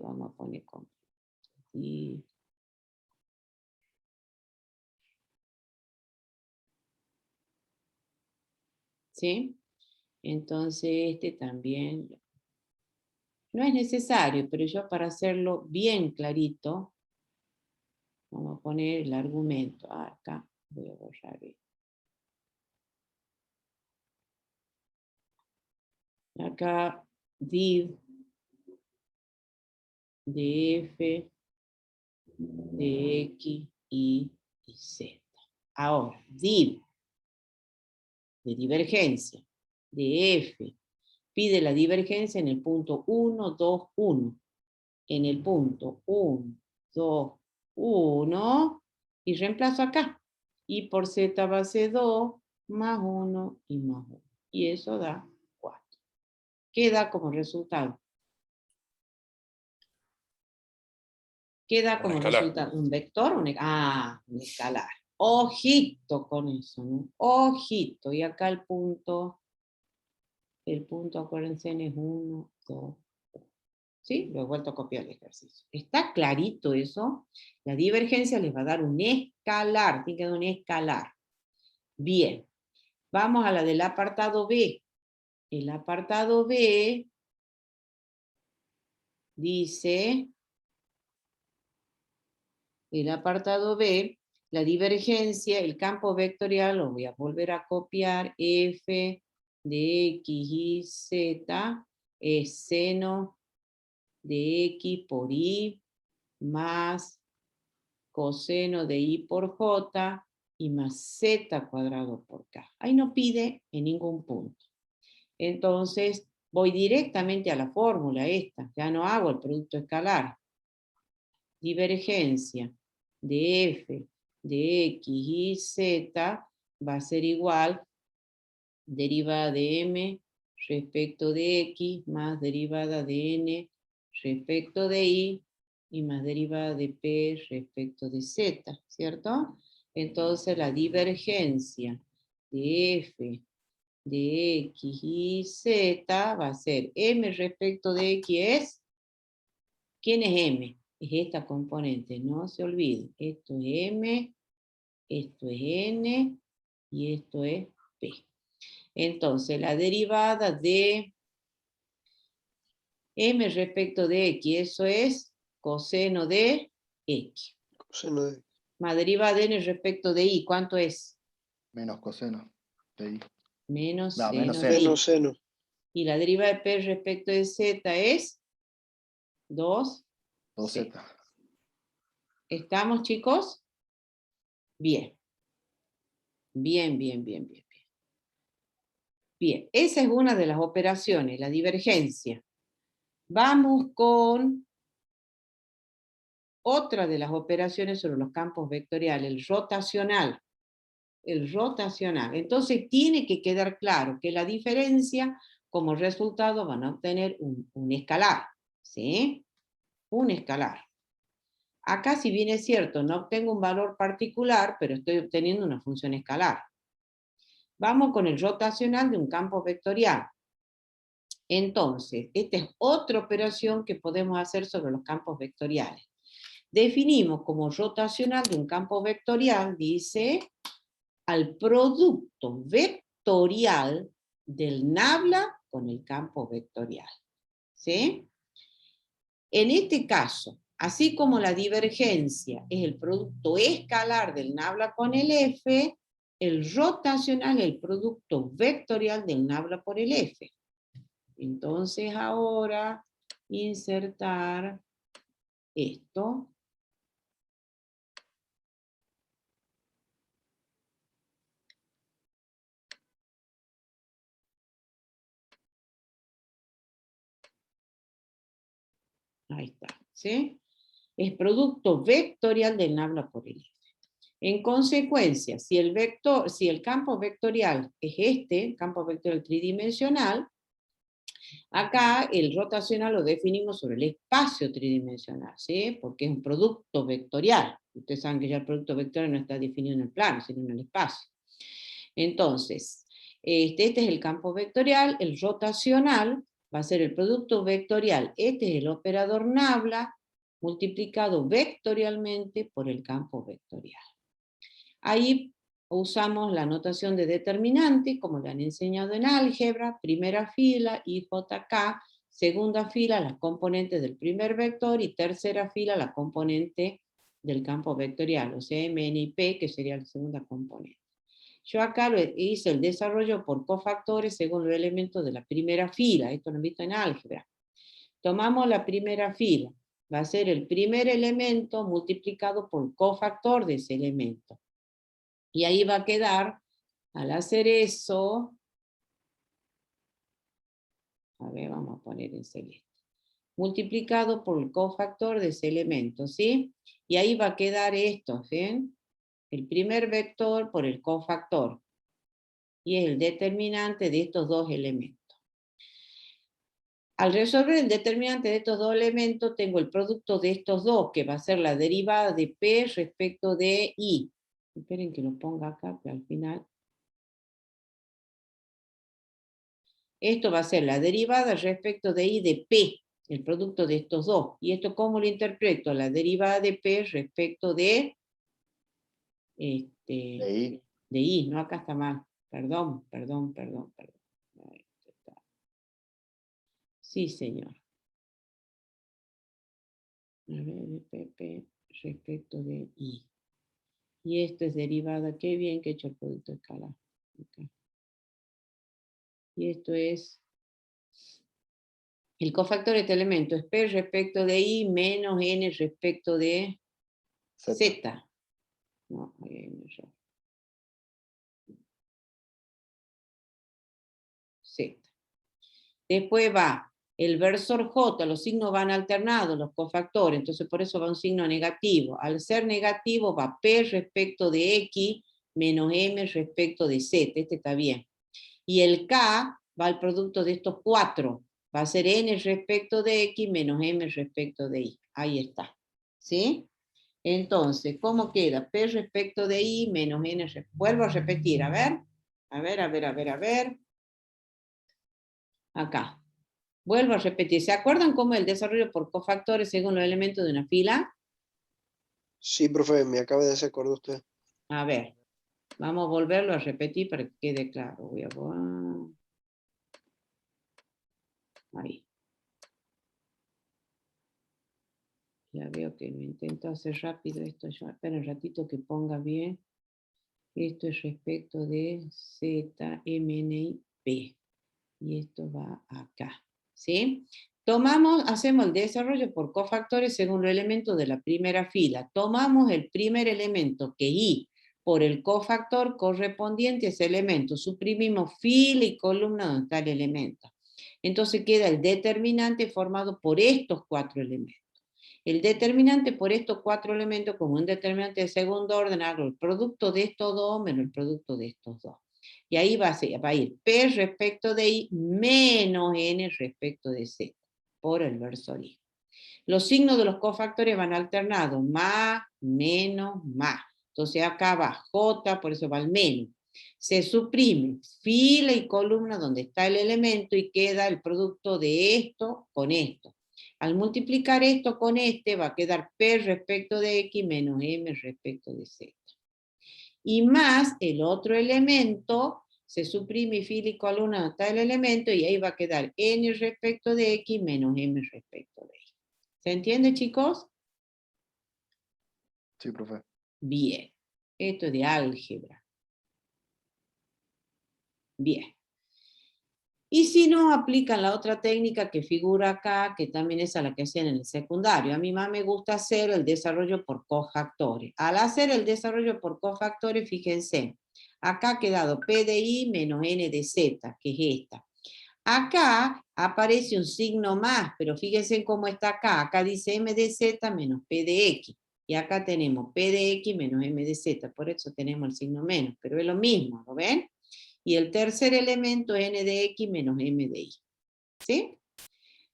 vamos a poner con, ¿sí? Entonces, también, no es necesario, pero yo para hacerlo bien clarito, vamos a poner el argumento, acá, voy a borrar esto. Acá, div de F, de X, Y y Z. Ahora, div de divergencia de F pide la divergencia en el punto 1, 2, 1. En el punto 1, 2, 1 y reemplazo acá. Y por Z base 2 más 1 y más 1. y eso da 4. ¿Qué da como resultado? ¿Qué da como resultado? ¿Un vector? Un escalar. Ojito con eso, ¿no? Ojito. Y acá el punto, acuérdense, es 1, 2, 3. ¿Sí? Lo he vuelto a copiar el ejercicio. ¿Está clarito eso? La divergencia les va a dar un escalar. Tiene que dar un escalar. Bien. Vamos a la del apartado B. El apartado B dice, el apartado B, la divergencia, el campo vectorial, lo voy a volver a copiar, f de x y z es seno de x por y más coseno de y por j y más z cuadrado por k. Ahí no pide en ningún punto. Entonces, voy directamente a la fórmula esta, ya no hago el producto escalar. Divergencia de f de x y z va a ser igual derivada de m respecto de x más derivada de n respecto de y más derivada de p respecto de z, ¿cierto? Entonces la divergencia de f de x y z va a ser m respecto de x es, ¿quién es m? Es esta componente, no se olvide. Esto es m, esto es n y esto es p. Entonces la derivada de m respecto de x, eso es coseno de x. Coseno de... Más derivada de n respecto de y, ¿cuánto es? Menos coseno de i. Menos No, seno menos de seno. y. Seno. Y la derivada de p respecto de z es 2z. 2z. ¿Estamos, chicos? Bien. Bien, bien, bien, bien. Bien, esa es una de las operaciones, la divergencia. Vamos con otra de las operaciones sobre los campos vectoriales, el rotacional. El rotacional. Entonces tiene que quedar claro que la diferencia, como resultado, van a obtener un escalar. ¿Sí? Un escalar. Acá, si bien es cierto, no obtengo un valor particular, pero estoy obteniendo una función escalar. Vamos con el rotacional de un campo vectorial. Entonces, esta es otra operación que podemos hacer sobre los campos vectoriales. Definimos como rotacional de un campo vectorial, dice, al producto vectorial del nabla con el campo vectorial. ¿Sí? En este caso, así como la divergencia es el producto escalar del nabla con el F, el rotacional es el producto vectorial del nabla por el F. Entonces ahora insertar esto. Ahí está, ¿sí? Es producto vectorial del nabla por el F. En consecuencia, si el campo vectorial es este, el campo vectorial tridimensional, acá el rotacional lo definimos sobre el espacio tridimensional, ¿sí? Porque es un producto vectorial. Ustedes saben que ya el producto vectorial no está definido en el plano, sino en el espacio. Entonces, este es el campo vectorial, el rotacional va a ser el producto vectorial, este es el operador nabla, multiplicado vectorialmente por el campo vectorial. Ahí usamos la notación de determinante, como le han enseñado en álgebra, primera fila, IJK, segunda fila, las componentes del primer vector, y tercera fila, la componente del campo vectorial, o sea, MN y P, que sería la segunda componente. Yo acá hice el desarrollo por cofactores según los elementos de la primera fila, esto lo han visto en álgebra. Tomamos la primera fila, va a ser el primer elemento multiplicado por el cofactor de ese elemento. Y ahí va a quedar, al hacer eso, a ver, vamos a poner en celeste, multiplicado por el cofactor de ese elemento, ¿sí? Y ahí va a quedar esto, ¿ven? El primer vector por el cofactor. y es el determinante de estos dos elementos. Al resolver el determinante de estos dos elementos, tengo el producto de estos dos, que va a ser la derivada de P respecto de I. Esperen que lo ponga acá, que al final... Esto va a ser la derivada respecto de I de P, el producto de estos dos. ¿Y esto cómo lo interpreto? La derivada de P respecto de... De I. no, acá está mal. Perdón. Ahí está. Sí, señor. A ver, PP respecto de I. Y esto es derivada. Qué bien que he hecho el producto escalar. Acá. Y esto es... El cofactor de este elemento es P respecto de I menos N respecto de Z. No, ahí hay un error. Z. Después va el versor J, los signos van alternados, los cofactores, entonces por eso va un signo negativo. Al ser negativo va P respecto de X menos M respecto de Z, este está bien. Y el K va al producto de estos cuatro, va a ser N respecto de X menos M respecto de Y. Ahí está. ¿Sí? Entonces, ¿cómo queda? P respecto de I menos N. Vuelvo a repetir, a ver. A ver. Acá. Vuelvo a repetir. ¿Se acuerdan cómo es el desarrollo por cofactores según los elementos de una fila? Sí, profe, me acaba de acordar usted. A ver. Vamos a volverlo a repetir para que quede claro. Voy a borrar. Ahí. Ya veo que lo intento hacer rápido esto. Espera un ratito que ponga bien. Esto es respecto de Z, M, N y P. Y esto va acá. ¿Sí? Hacemos el desarrollo por cofactores según los elementos de la primera fila. Tomamos el primer elemento, que I, por el cofactor correspondiente a ese elemento. Suprimimos fila y columna donde está el elemento. Entonces queda el determinante formado por estos cuatro elementos. El determinante por estos cuatro elementos, como un determinante de segundo orden, hago el producto de estos dos menos el producto de estos dos. Y ahí va a ir P respecto de I menos N respecto de Z, por el versor I. Los signos de los cofactores van alternados, más, menos, más. Entonces acá va J, por eso va el menos. Se suprime fila y columna donde está el elemento y queda el producto de esto con esto. Al multiplicar esto con este va a quedar P respecto de X menos M respecto de Z. Y más el otro elemento, se suprime fila y columna donde está el elemento y ahí va a quedar N respecto de X menos M respecto de Y. ¿Se entiende, chicos? Sí, profe. Bien. Esto es de álgebra. Bien. Y si no, aplican la otra técnica que figura acá, que también es a la que hacían en el secundario. A mí más me gusta hacer el desarrollo por cofactores. Al hacer el desarrollo por cofactores, fíjense, acá ha quedado P de I menos N de Z, que es esta. Acá aparece un signo más, pero fíjense cómo está acá. Acá dice M de Z menos P de X. Y acá tenemos P de X menos M de Z. Por eso tenemos el signo menos, pero es lo mismo, ¿lo ven? Y el tercer elemento es N de X menos M de Y. ¿Sí?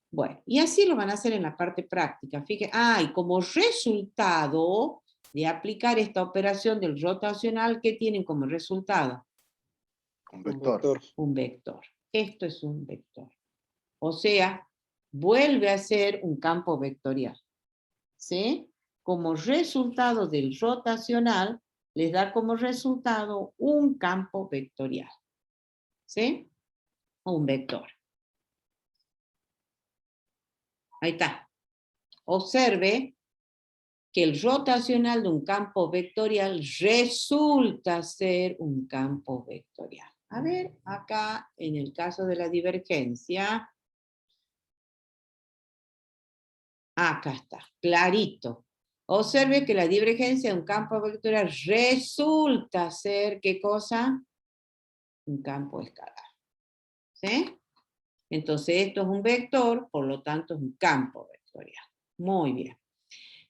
Bueno, y así lo van a hacer en la parte práctica. Fíjense, y como resultado de aplicar esta operación del rotacional, ¿qué tienen como resultado? Un Un vector. vector. Un vector. Esto es un vector. O sea, vuelve a ser un campo vectorial. ¿Sí? Como resultado del rotacional, les da como resultado un campo vectorial. ¿Sí? Un vector. Ahí está. Observe que el rotacional de un campo vectorial resulta ser un campo vectorial. A ver, acá en el caso de la divergencia, acá está, clarito. Observe que la divergencia de un campo vectorial resulta ser, ¿qué cosa? Un campo escalar. ¿Sí? Entonces esto es un vector, por lo tanto es un campo vectorial. Muy bien.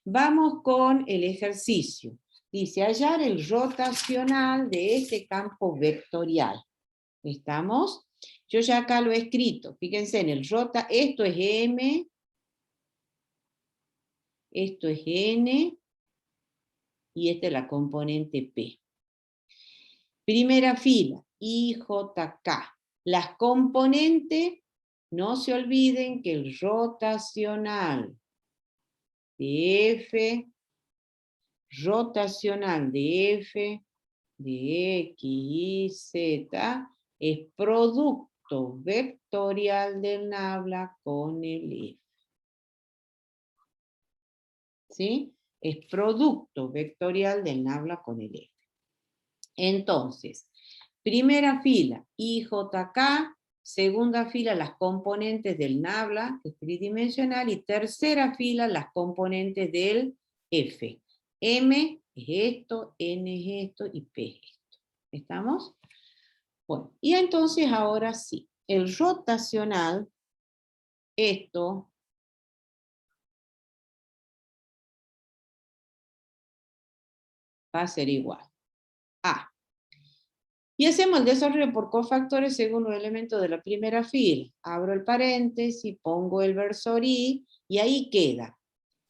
Vamos con el ejercicio. Dice, hallar el rotacional de este campo vectorial. ¿Estamos? Yo ya acá lo he escrito. Fíjense en el J, esto es M, esto es N, y esta es la componente P. Primera fila, IJK. Las componentes, no se olviden que el rotacional de F, rotacional de F, de X y Z, es producto vectorial del nabla con el F. ¿Sí? Es producto vectorial del nabla con el F. Entonces, primera fila, IJK, segunda fila, las componentes del nabla, que es tridimensional, y tercera fila, las componentes del F. M es esto, N es esto y P es esto. ¿Estamos? Bueno, y entonces ahora sí, el rotacional, esto va a ser igual a. Y hacemos el desarrollo por cofactores según los elementos de la primera fila. Abro el paréntesis, pongo el versor I, y ahí queda.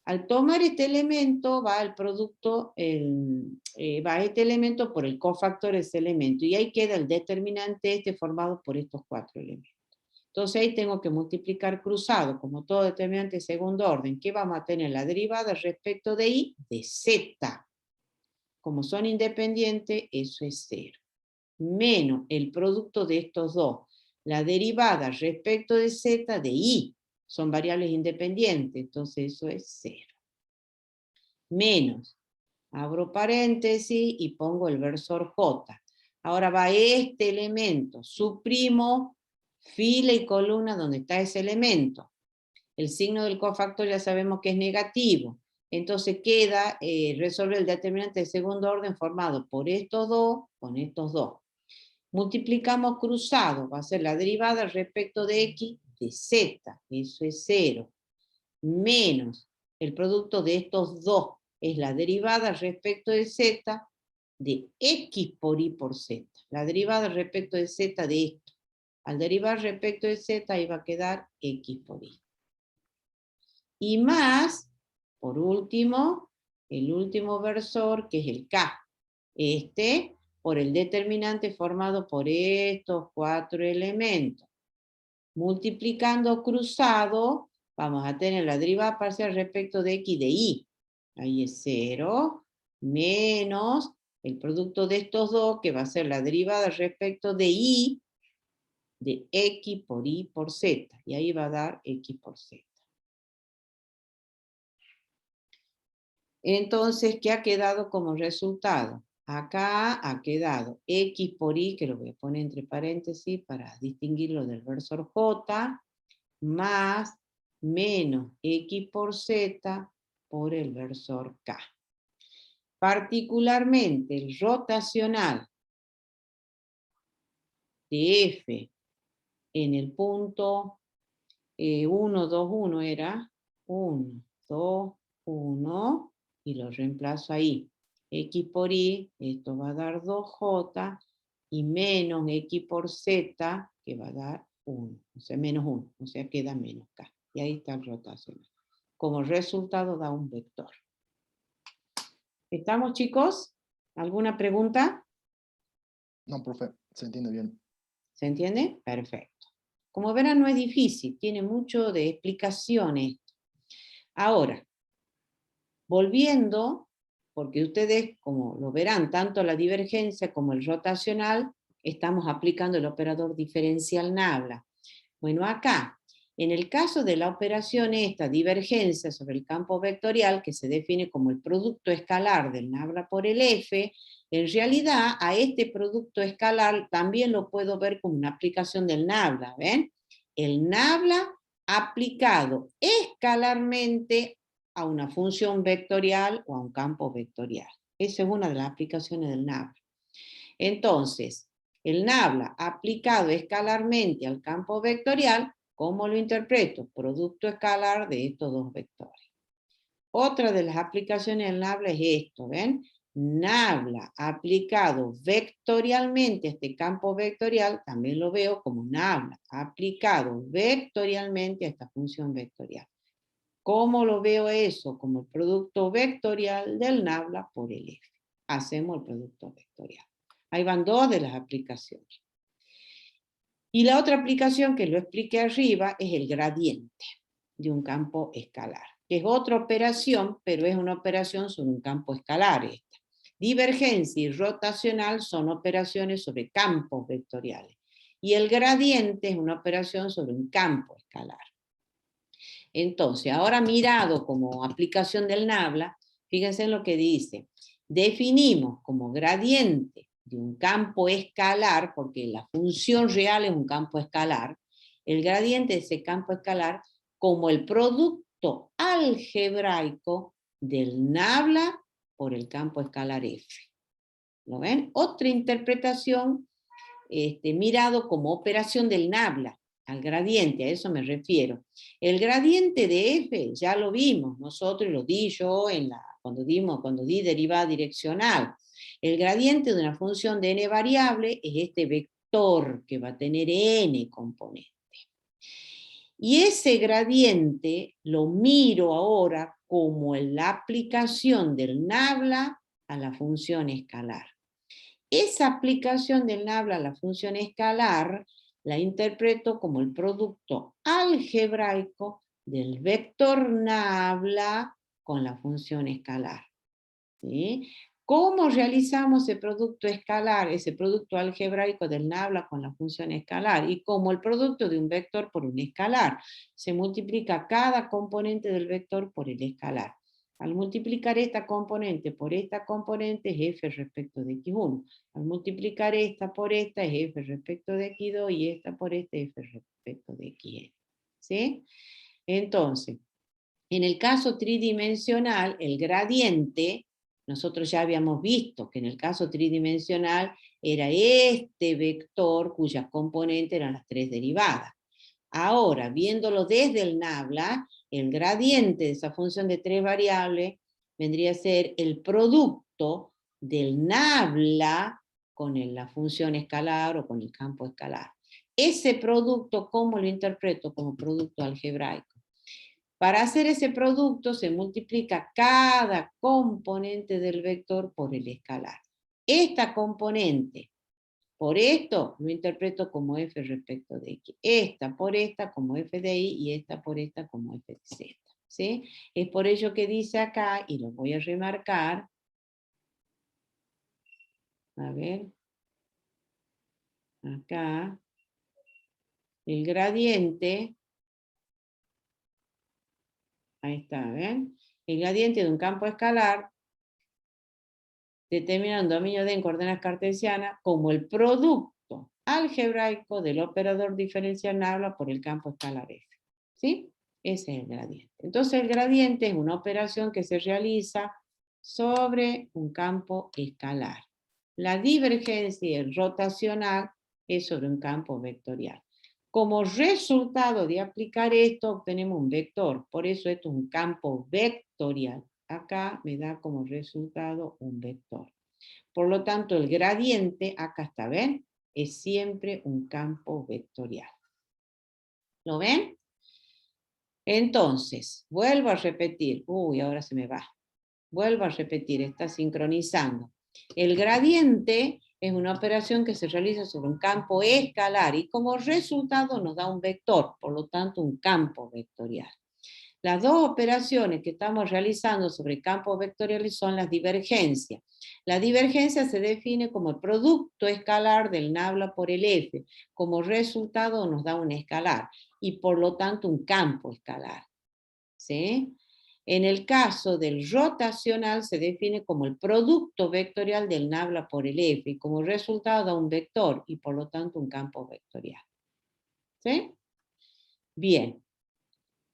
Al tomar este elemento, va el producto, va este elemento por el cofactor de ese elemento, y ahí queda el determinante este formado por estos 4 elementos. Entonces ahí tengo que multiplicar cruzado, como todo determinante de segundo orden. ¿Qué vamos a tener? La derivada respecto de I de Z. Como son independientes, eso es 0. Menos el producto de estos dos. La derivada respecto de Z de I. Son variables independientes, entonces eso es 0. Menos, abro paréntesis y pongo el versor J. Ahora va este elemento, suprimo fila y columna donde está ese elemento. El signo del cofactor ya sabemos que es negativo. Entonces queda, resolver el determinante de segundo orden formado por estos dos con estos dos. Multiplicamos cruzado, va a ser la derivada respecto de X de Z, eso es 0. Menos el producto de estos dos, es la derivada respecto de Z de X por Y por Z. La derivada respecto de Z de esto. Al derivar respecto de Z, ahí va a quedar X por Y. Y más, por último, el último versor, que es el K. Este, por el determinante formado por estos 4 elementos. Multiplicando cruzado, vamos a tener la derivada parcial respecto de X de Y. Ahí es 0, menos el producto de estos dos, que va a ser la derivada respecto de Y, de X por Y por Z. Y ahí va a dar X por Z. Entonces, ¿qué ha quedado como resultado? Acá ha quedado X por Y, que lo voy a poner entre paréntesis para distinguirlo del versor J, más menos X por Z por el versor K. Particularmente el rotacional de F en el punto 1, 2, 1 era 1, 2, 1, y lo reemplazo ahí. X por Y, esto va a dar 2J, y menos X por Z, que va a dar 1, o sea, menos 1, o sea, queda menos K. Y ahí está el rotacional. Como resultado da un vector. ¿Estamos, chicos? ¿Alguna pregunta? No, profe, se entiende bien. ¿Se entiende? Perfecto. Como verán, no es difícil, tiene mucho de explicaciones. Ahora, volviendo, porque ustedes, como lo verán, tanto la divergencia como el rotacional, estamos aplicando el operador diferencial nabla. Bueno, acá, en el caso de la operación esta, divergencia sobre el campo vectorial, que se define como el producto escalar del nabla por el F, en realidad a este producto escalar también lo puedo ver como una aplicación del nabla, ¿ven? El nabla aplicado escalarmente a una función vectorial o a un campo vectorial. Esa es una de las aplicaciones del nabla. Entonces, el nabla aplicado escalarmente al campo vectorial, ¿cómo lo interpreto? Producto escalar de estos dos vectores. Otra de las aplicaciones del nabla es esto, ¿ven? Nabla aplicado vectorialmente a este campo vectorial, también lo veo como Nabla aplicado vectorialmente a esta función vectorial. ¿Cómo lo veo eso? Como el producto vectorial del Nabla por el F. Hacemos el producto vectorial. Ahí van dos de las aplicaciones. Y la otra aplicación que lo expliqué arriba es el gradiente de un campo escalar, que es otra operación, pero es una operación sobre un campo escalar esta. Divergencia y rotacional son operaciones sobre campos vectoriales. Y el gradiente es una operación sobre un campo escalar. Entonces, ahora mirado como aplicación del Nabla, fíjense en lo que dice. Definimos como gradiente de un campo escalar, porque la función real es un campo escalar, el gradiente de ese campo escalar como el producto algebraico del Nabla por el campo escalar F. ¿Lo ven? Otra interpretación mirado como operación del Nabla al gradiente, a eso me refiero. El gradiente de F ya lo vimos nosotros, lo di yo cuando di derivada direccional. El gradiente de una función de n variable es este vector que va a tener n componentes. Y ese gradiente lo miro ahora como la aplicación del Nabla a la función escalar. Esa aplicación del Nabla a la función escalar la interpreto como el producto algebraico del vector Nabla con la función escalar. ¿Sí? ¿Cómo realizamos ese producto escalar, ese producto algebraico del Nabla con la función escalar? Y como el producto de un vector por un escalar. Se multiplica cada componente del vector por el escalar. Al multiplicar esta componente por esta componente es f respecto de x1. Al multiplicar esta por esta es f respecto de x2 y esta por esta es f respecto de xn. ¿Sí? Entonces, en el caso tridimensional, el gradiente, nosotros ya habíamos visto que en el caso tridimensional era este vector cuyas componentes eran las tres derivadas. Ahora, viéndolo desde el Nabla, el gradiente de esa función de tres variables vendría a ser el producto del Nabla con la función escalar o con el campo escalar. Ese producto, ¿cómo lo interpreto? Como producto algebraico. Para hacer ese producto se multiplica cada componente del vector por el escalar. Esta componente por esto lo interpreto como f respecto de x. Esta por esta como f de y y esta por esta como f de z. ¿Sí? Es por ello que dice acá, y lo voy a remarcar. A ver. Acá. El gradiente. Ahí está, ¿ven? El gradiente de un campo escalar determina un dominio D en coordenadas cartesianas como el producto algebraico del operador diferencial Nabla por el campo escalar F. ¿Sí? Ese es el gradiente. Entonces el gradiente es una operación que se realiza sobre un campo escalar. La divergencia rotacional es sobre un campo vectorial. Como resultado de aplicar esto, obtenemos un vector. Por eso esto es un campo vectorial. Acá me da como resultado un vector. Por lo tanto, el gradiente, acá está, ¿ven? Es siempre un campo vectorial. ¿Lo ven? Entonces, vuelvo a repetir. Uy, ahora se me va. Vuelvo a repetir, está sincronizando. El gradiente es una operación que se realiza sobre un campo escalar y como resultado nos da un vector, por lo tanto un campo vectorial. Las dos operaciones que estamos realizando sobre campos vectoriales son las divergencias. La divergencia se define como el producto escalar del Nabla por el F. Como resultado nos da un escalar y por lo tanto un campo escalar. ¿Sí? En el caso del rotacional se define como el producto vectorial del Nabla por el F y como resultado da un vector y por lo tanto un campo vectorial. ¿Sí? Bien.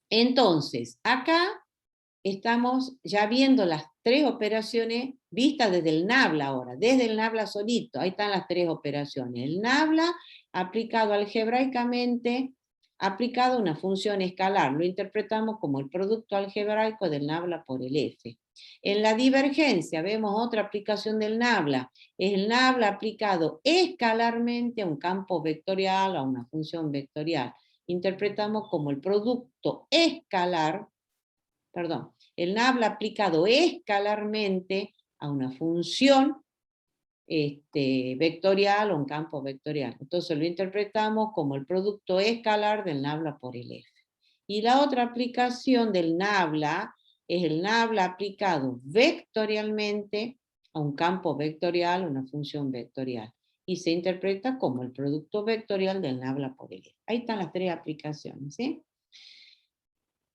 Entonces, acá estamos ya viendo las tres operaciones vistas desde el Nabla ahora, desde el Nabla solito, ahí están las tres operaciones. El Nabla aplicado algebraicamente aplicado a una función escalar. Lo interpretamos como el producto algebraico del nabla por el f. En la divergencia vemos otra aplicación del nabla. Es el nabla aplicado escalarmente a un campo vectorial, a una función vectorial. Interpretamos como el producto escalar, perdón, el nabla aplicado escalarmente a una función vectorial o un campo vectorial. Entonces lo interpretamos como el producto escalar del nabla por el f. Y la otra aplicación del nabla es el nabla aplicado vectorialmente a un campo vectorial, una función vectorial. Y se interpreta como el producto vectorial del nabla por el f. Ahí están las tres aplicaciones, ¿sí?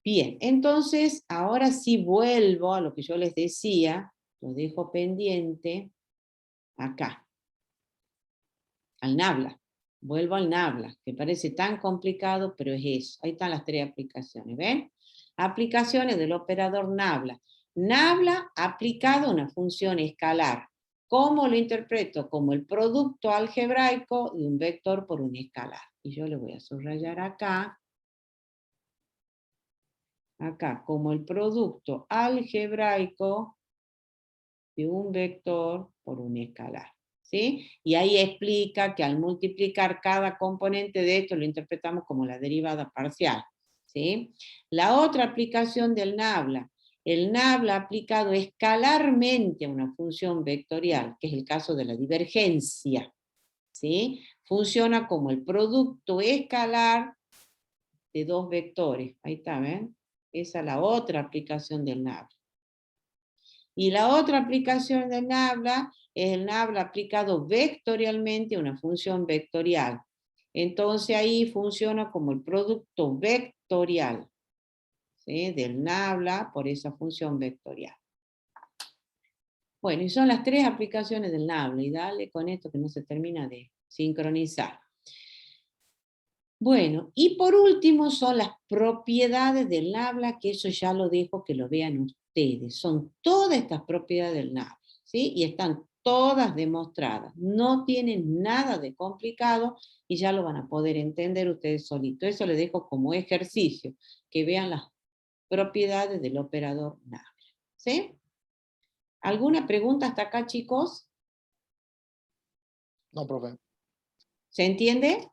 Bien, entonces ahora sí vuelvo a lo que yo les decía, lo dejo pendiente acá, al nabla. Vuelvo al nabla, que parece tan complicado, pero es eso. Ahí están las tres aplicaciones, ¿ven? Aplicaciones del operador nabla. Nabla aplicado a una función escalar. ¿Cómo lo interpreto? Como el producto algebraico de un vector por un escalar. Y yo le voy a subrayar acá, como el producto algebraico de un vector por un escalar. ¿Sí? Y ahí explica que al multiplicar cada componente de esto lo interpretamos como la derivada parcial. ¿Sí? La otra aplicación del nabla, el nabla aplicado escalarmente a una función vectorial, que es el caso de la divergencia. ¿Sí? Funciona como el producto escalar de dos vectores. Ahí está, ¿ven? Esa es la otra aplicación del nabla. Y la otra aplicación del nabla es el nabla aplicado vectorialmente a una función vectorial. Entonces ahí funciona como el producto vectorial, ¿sí? Del nabla por esa función vectorial. Bueno, y son las tres aplicaciones del nabla, y dale con esto que no se termina de sincronizar. Bueno, y por último son las propiedades del nabla, que eso ya lo dejo que lo vean ustedes. Son todas estas propiedades del nabla, ¿sí? Y están todas demostradas. No tienen nada de complicado y ya lo van a poder entender ustedes solitos. Eso les dejo como ejercicio, que vean las propiedades del operador nabla, ¿sí? ¿Alguna pregunta hasta acá, chicos? No, profe. ¿Se entiende?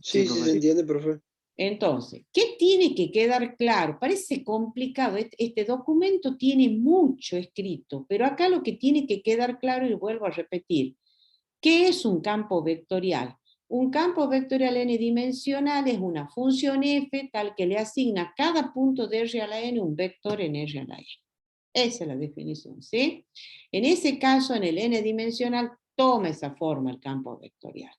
Sí, sí profe. se entiende, profe. Entonces, ¿qué tiene que quedar claro? Parece complicado, este documento tiene mucho escrito, pero acá lo que tiene que quedar claro, y vuelvo a repetir, ¿qué es un campo vectorial? Un campo vectorial n-dimensional es una función f tal que le asigna a cada punto de R a la n un vector en R a la n. Esa es la definición, ¿sí? En ese caso, en el n-dimensional, toma esa forma el campo vectorial.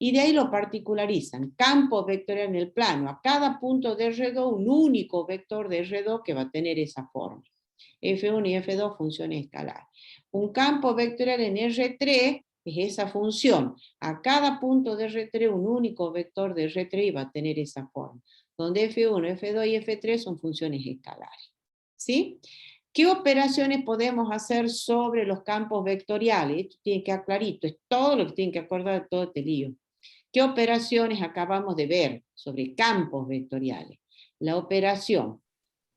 Y de ahí lo particularizan. Campo vectorial en el plano. A cada punto de R2, un único vector de R2 que va a tener esa forma. F1 y F2 funciones escalares. Un campo vectorial en R3 es esa función. A cada punto de R3, un único vector de R3 y va a tener esa forma. Donde F1, F2 y F3 son funciones escalares. ¿Sí? ¿Qué operaciones podemos hacer sobre los campos vectoriales? Esto tiene que quedar clarito. Es todo lo que tienen que acordar de todo este lío. ¿Qué operaciones acabamos de ver sobre campos vectoriales? La operación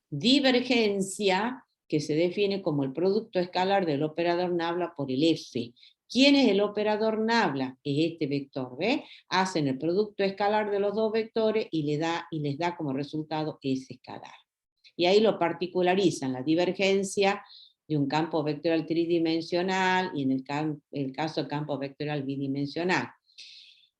divergencia, que se define como el producto escalar del operador nabla por el f. ¿Quién es el operador nabla? Es este vector, ¿ve? Hacen el producto escalar de los dos vectores y les da como resultado ese escalar. Y ahí lo particularizan, la divergencia de un campo vectorial tridimensional y en el caso del campo vectorial bidimensional.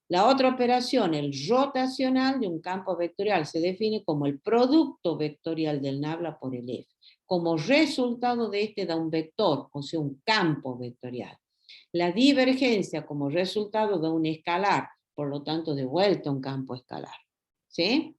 La otra operación, el rotacional de un campo vectorial, se define como el producto vectorial del nabla por el f. Como resultado de este da un vector, o sea, un campo vectorial. La divergencia como resultado da un escalar, por lo tanto, de vuelta un campo escalar. ¿Sí?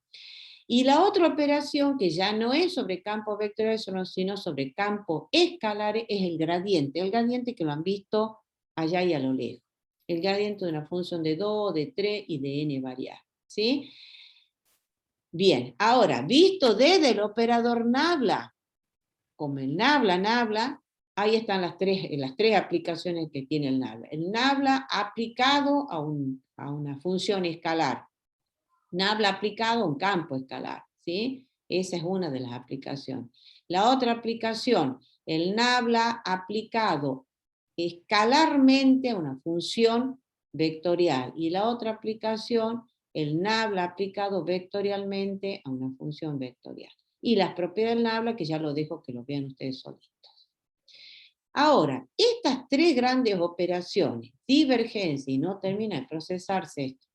Y la otra operación, que ya no es sobre campo vectorial, sino sobre campo escalares, es el gradiente. El gradiente que lo han visto allá y a lo lejos. El gradiente de una función de 2, de 3 y de n variables. ¿Sí? Bien, ahora, visto desde el operador nabla, como el nabla, Ahí están las tres aplicaciones que tiene el Nabla. El Nabla aplicado a una función escalar. Nabla aplicado a un campo escalar, ¿sí? Esa es una de las aplicaciones. La otra aplicación, el Nabla aplicado escalarmente a una función vectorial. Y la otra aplicación, el Nabla aplicado vectorialmente a una función vectorial. Y las propiedades del Nabla, que ya lo dejo que lo vean ustedes solitos. Ahora, estas tres grandes operaciones, divergencia, y no termina de procesarse esto,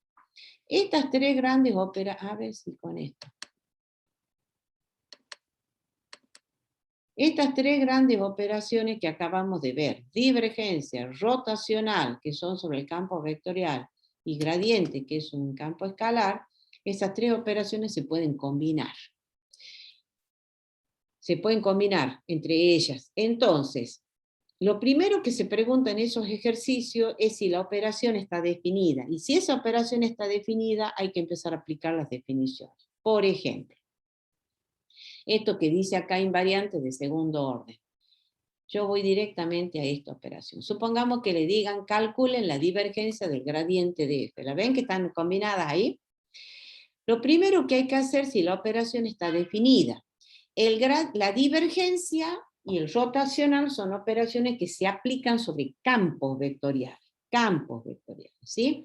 estas tres grandes operaciones, a ver si con esto. Estas tres grandes operaciones que acabamos de ver, divergencia, rotacional, que son sobre el campo vectorial, y gradiente, que es un campo escalar, esas tres operaciones se pueden combinar. Se pueden combinar entre ellas. Entonces, lo primero que se pregunta en esos ejercicios es si la operación está definida. Y si esa operación está definida, hay que empezar a aplicar las definiciones. Por ejemplo, esto que dice acá invariante de segundo orden. Yo voy directamente a esta operación. Supongamos que le digan calculen la divergencia del gradiente de f. ¿La ven que están combinadas ahí? Lo primero que hay que hacer si la operación está definida. La divergencia y el rotacional son operaciones que se aplican sobre campos vectoriales. Campos vectoriales, ¿sí?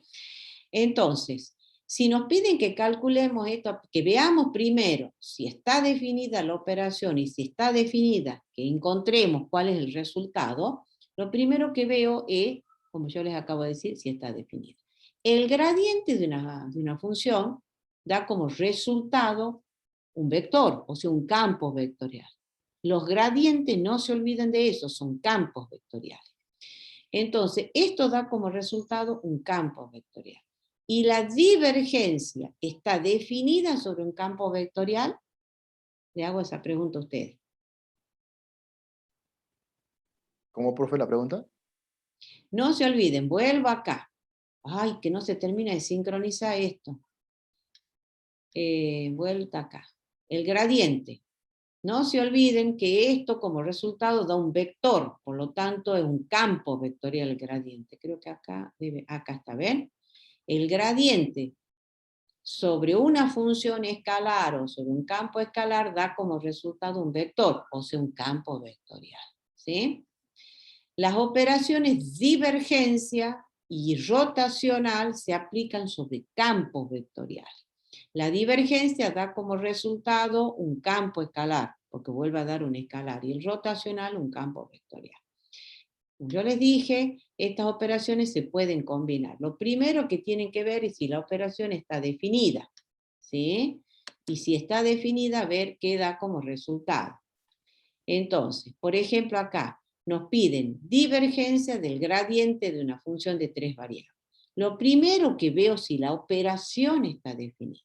Entonces, si nos piden que calculemos esto, que veamos primero si está definida la operación y si está definida, que encontremos cuál es el resultado, lo primero que veo es, como yo les acabo de decir, si está definida. El gradiente de una función da como resultado un vector, o sea, un campo vectorial. Los gradientes, no se olviden de eso, son campos vectoriales. Entonces, esto da como resultado un campo vectorial. ¿Y la divergencia está definida sobre un campo vectorial? Le hago esa pregunta a ustedes. ¿Cómo, profe, la pregunta? No se olviden, vuelvo acá. Ay, que no se termina de sincronizar esto. Vuelta acá. El gradiente. No se olviden que esto como resultado da un vector, por lo tanto es un campo vectorial el gradiente. Creo que acá está, ¿ven? El gradiente sobre una función escalar o sobre un campo escalar da como resultado un vector, o sea, un campo vectorial. ¿Sí? Las operaciones divergencia y rotacional se aplican sobre campos vectoriales. La divergencia da como resultado un campo escalar, porque vuelve a dar un escalar, y el rotacional un campo vectorial. Yo les dije, estas operaciones se pueden combinar. Lo primero que tienen que ver es si la operación está definida, ¿sí? Y si está definida, ver qué da como resultado. Entonces, por ejemplo acá, nos piden divergencia del gradiente de una función de tres variables. Lo primero que veo si la operación está definida.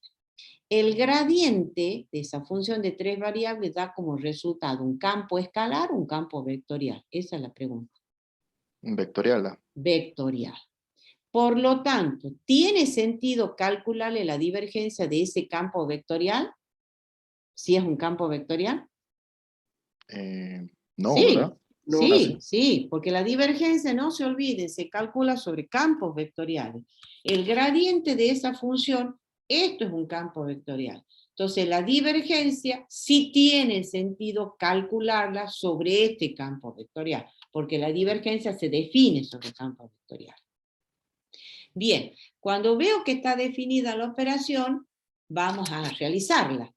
El gradiente de esa función de tres variables da como resultado un campo escalar o un campo vectorial. Esa es la pregunta. Vectorial. Vectorial. Por lo tanto, ¿tiene sentido calcularle la divergencia de ese campo vectorial? Si es un campo vectorial. No, Sí, ¿verdad? No, sí, porque la divergencia, no se olviden, se calcula sobre campos vectoriales. El gradiente de esa función, esto es un campo vectorial. Entonces la divergencia sí tiene sentido calcularla sobre este campo vectorial, porque la divergencia se define sobre el campo vectorial. Bien, cuando veo que está definida la operación, vamos a realizarla.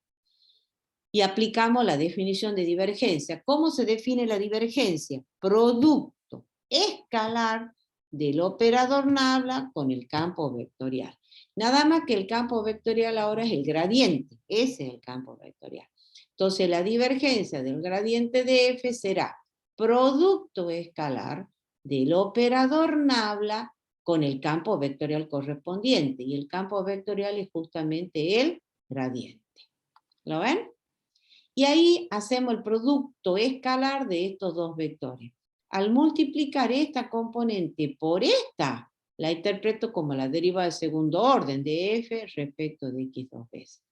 Y aplicamos la definición de divergencia. ¿Cómo se define la divergencia? Producto escalar del operador Nabla con el campo vectorial. Nada más que el campo vectorial ahora es el gradiente. Ese es el campo vectorial. Entonces la divergencia del gradiente de f será producto escalar del operador Nabla con el campo vectorial correspondiente. Y el campo vectorial es justamente el gradiente. ¿Lo ven? Y ahí hacemos el producto escalar de estos dos vectores. Al multiplicar esta componente por esta, la interpreto como la derivada de segundo orden de f respecto de x dos veces.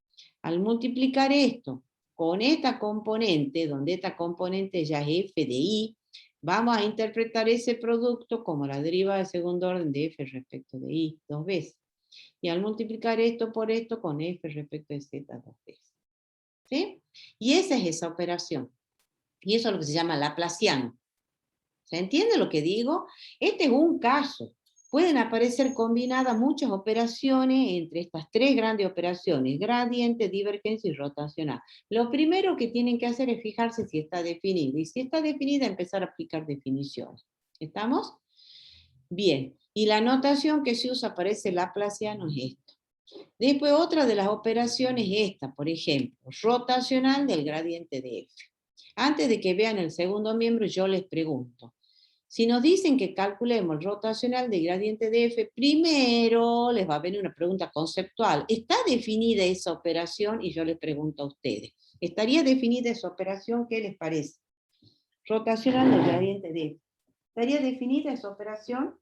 Al multiplicar esto con esta componente, donde esta componente ya es f de y, Vamos a interpretar ese producto como la derivada de segundo orden de f respecto de y dos veces. Y al multiplicar esto por esto con f respecto de z dos veces. ¿Sí? Y esa es esa operación. Y eso es lo que se llama laplaciano. ¿Se entiende lo que digo? Este es un caso. Pueden aparecer combinadas muchas operaciones entre estas tres grandes operaciones, gradiente, divergencia y rotacional. Lo primero que tienen que hacer es fijarse si está definida. Y si está definida, empezar a aplicar definiciones. ¿Estamos? Bien. Y la notación que se usa para ese laplaciano es esto. Después otra de las operaciones es esta, por ejemplo, rotacional del gradiente de f. Antes de que vean el segundo miembro, yo les pregunto, si nos dicen que calculemos el rotacional del gradiente de f, primero les va a venir una pregunta conceptual. ¿Está definida esa operación? Y yo les pregunto a ustedes, ¿estaría definida esa operación? ¿Qué les parece? Rotacional del gradiente de f. ¿Estaría definida esa operación?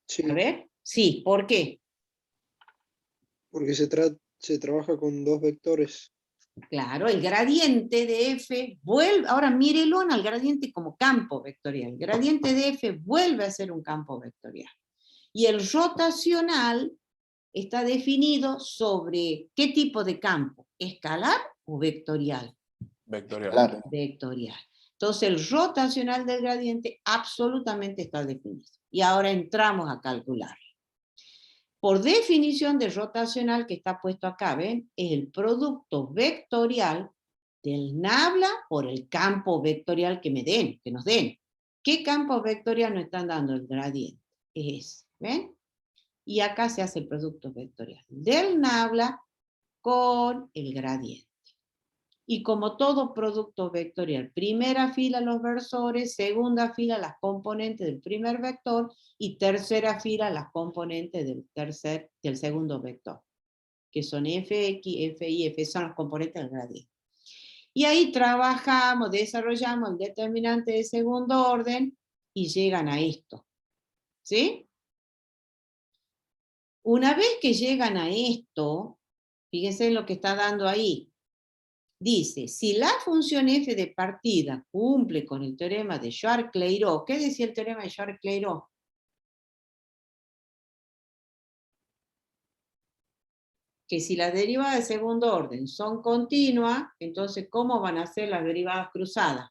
Sí, A ver, sí, ¿por qué? porque se trabaja con dos vectores. Claro, el gradiente de f vuelve, ahora mírelo al gradiente como campo vectorial. El gradiente de f vuelve a ser un campo vectorial. Y el rotacional está definido sobre qué tipo de campo, escalar o vectorial. Vectorial. Claro. Vectorial. Entonces el rotacional del gradiente absolutamente está definido. Y ahora entramos a calcular. Por definición de rotacional que está puesto acá, ¿ven? Es el producto vectorial del nabla por el campo vectorial que nos den. ¿Qué campo vectorial nos están dando? El gradiente. Es ese, ¿ven? Y acá se hace el producto vectorial del nabla con el gradiente. Y como todo producto vectorial, primera fila los versores, segunda fila las componentes del primer vector y tercera fila las componentes del segundo vector, que son fx, fi, f, son las componentes del gradiente. Y ahí trabajamos, desarrollamos el determinante de segundo orden y llegan a esto. ¿Sí? Una vez que llegan a esto, fíjense en lo que está dando ahí. Dice, si la función f de partida cumple con el teorema de Schwarz-Clairaut, ¿qué decía el teorema de Schwarz-Clairaut? Que si las derivadas de segundo orden son continuas, entonces ¿cómo van a ser las derivadas cruzadas?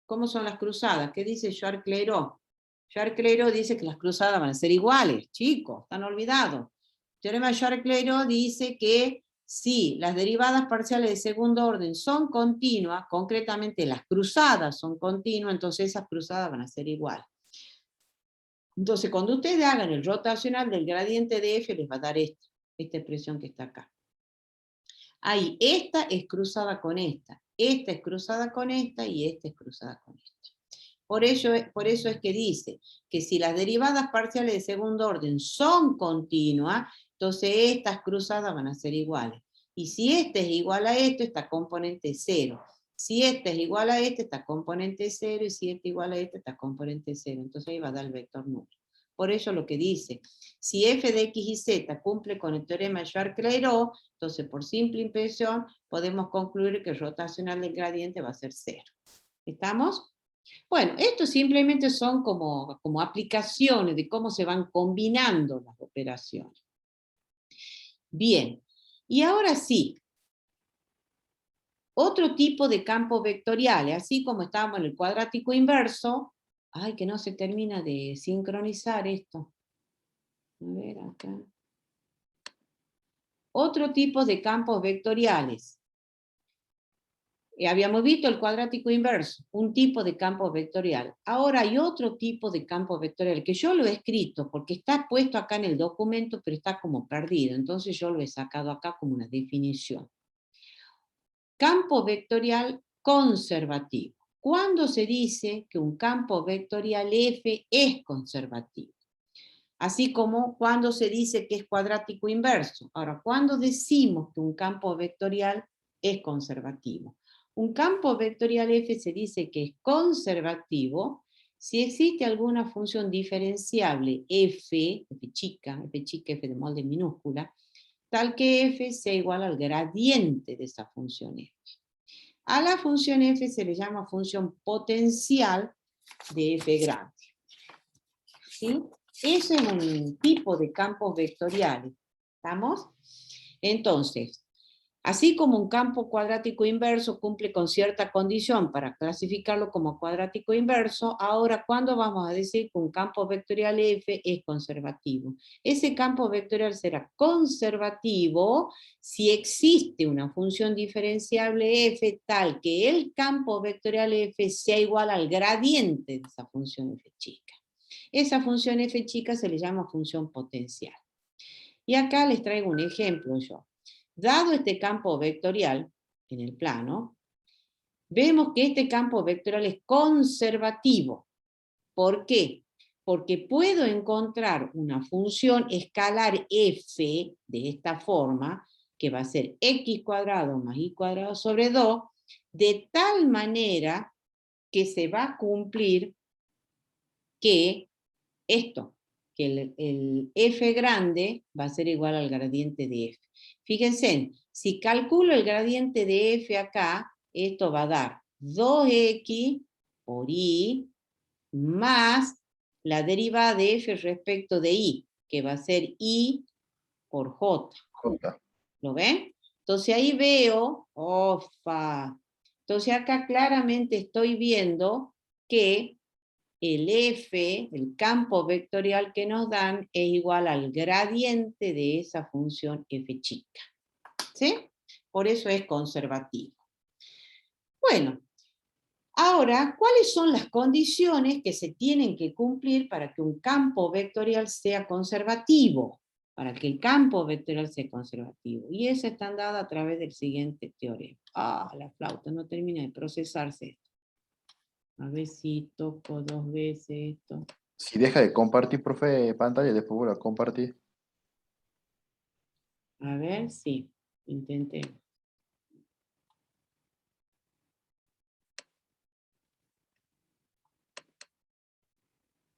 ¿Cómo son las cruzadas? ¿Qué dice Schwarz-Clairaut? Schwarz-Clairaut dice que las cruzadas van a ser iguales, chicos, están olvidados. El teorema de Schwarz-Clairaut dice que si las derivadas parciales de segundo orden son continuas, concretamente las cruzadas son continuas, entonces esas cruzadas van a ser iguales. Entonces, cuando ustedes hagan el rotacional del gradiente de f, les va a dar esta expresión que está acá. Ahí, esta es cruzada con esta es cruzada con esta y esta es cruzada con esta. Por eso es que dice que si las derivadas parciales de segundo orden son continuas, entonces estas cruzadas van a ser iguales. Y si este es igual a esto, esta componente es 0. Si este es igual a este, esta componente es 0. Y si este es igual a este, esta componente es 0. Entonces ahí va a dar el vector nulo. Por eso lo que dice, si f de x y z cumple con el teorema de Schwarz-Clairaut, entonces por simple impresión podemos concluir que el rotacional del gradiente va a ser 0. ¿Estamos? Bueno, esto simplemente son como aplicaciones de cómo se van combinando las operaciones. Bien, y ahora sí, otro tipo de campos vectoriales, así como estábamos en el cuadrático inverso. Ay, que no se termina de sincronizar esto. A ver acá. Otro tipo de campos vectoriales. Habíamos visto el cuadrático inverso, un tipo de campo vectorial. Ahora hay otro tipo de campo vectorial, que yo lo he escrito, porque está puesto acá en el documento, pero está como perdido. Entonces yo lo he sacado acá como una definición. Campo vectorial conservativo. ¿Cuándo se dice que un campo vectorial F es conservativo? Así como cuando se dice que es cuadrático inverso. Ahora, ¿cuándo decimos que un campo vectorial es conservativo? Un campo vectorial F se dice que es conservativo si existe alguna función diferenciable F chica, F de molde minúscula, tal que f sea igual al gradiente de esa función f. A la función f se le llama función potencial de f grande. ¿Sí? Ese es un tipo de campos vectoriales. ¿Estamos? Entonces, así como un campo cuadrático inverso cumple con cierta condición para clasificarlo como cuadrático inverso, ahora, ¿cuándo vamos a decir que un campo vectorial f es conservativo? Ese campo vectorial será conservativo si existe una función diferenciable f tal que el campo vectorial f sea igual al gradiente de esa función f chica. Esa función f chica se le llama función potencial. Y acá les traigo un ejemplo yo. Dado este campo vectorial en el plano, vemos que este campo vectorial es conservativo. ¿Por qué? Porque puedo encontrar una función escalar f de esta forma, que va a ser x cuadrado más y cuadrado sobre 2, de tal manera que se va a cumplir que esto, que el f grande va a ser igual al gradiente de f. Fíjense, si calculo el gradiente de f acá, esto va a dar 2x por y más la derivada de f respecto de y, que va a ser y por j. J. ¿Lo ven? Entonces ahí veo, ofa. Entonces acá claramente estoy viendo que el f, el campo vectorial que nos dan, es igual al gradiente de esa función f chica. ¿Sí? Por eso es conservativo. Bueno, ahora, ¿cuáles son las condiciones que se tienen que cumplir para que un campo vectorial sea conservativo? Para que el campo vectorial sea conservativo. Y esas están dadas a través del siguiente teorema. Ah, la flauta no termina de procesarse esto. A ver si toco 2 veces esto. Si deja de compartir, profe, pantalla, después vuelve a compartir. A ver, sí, intentemos.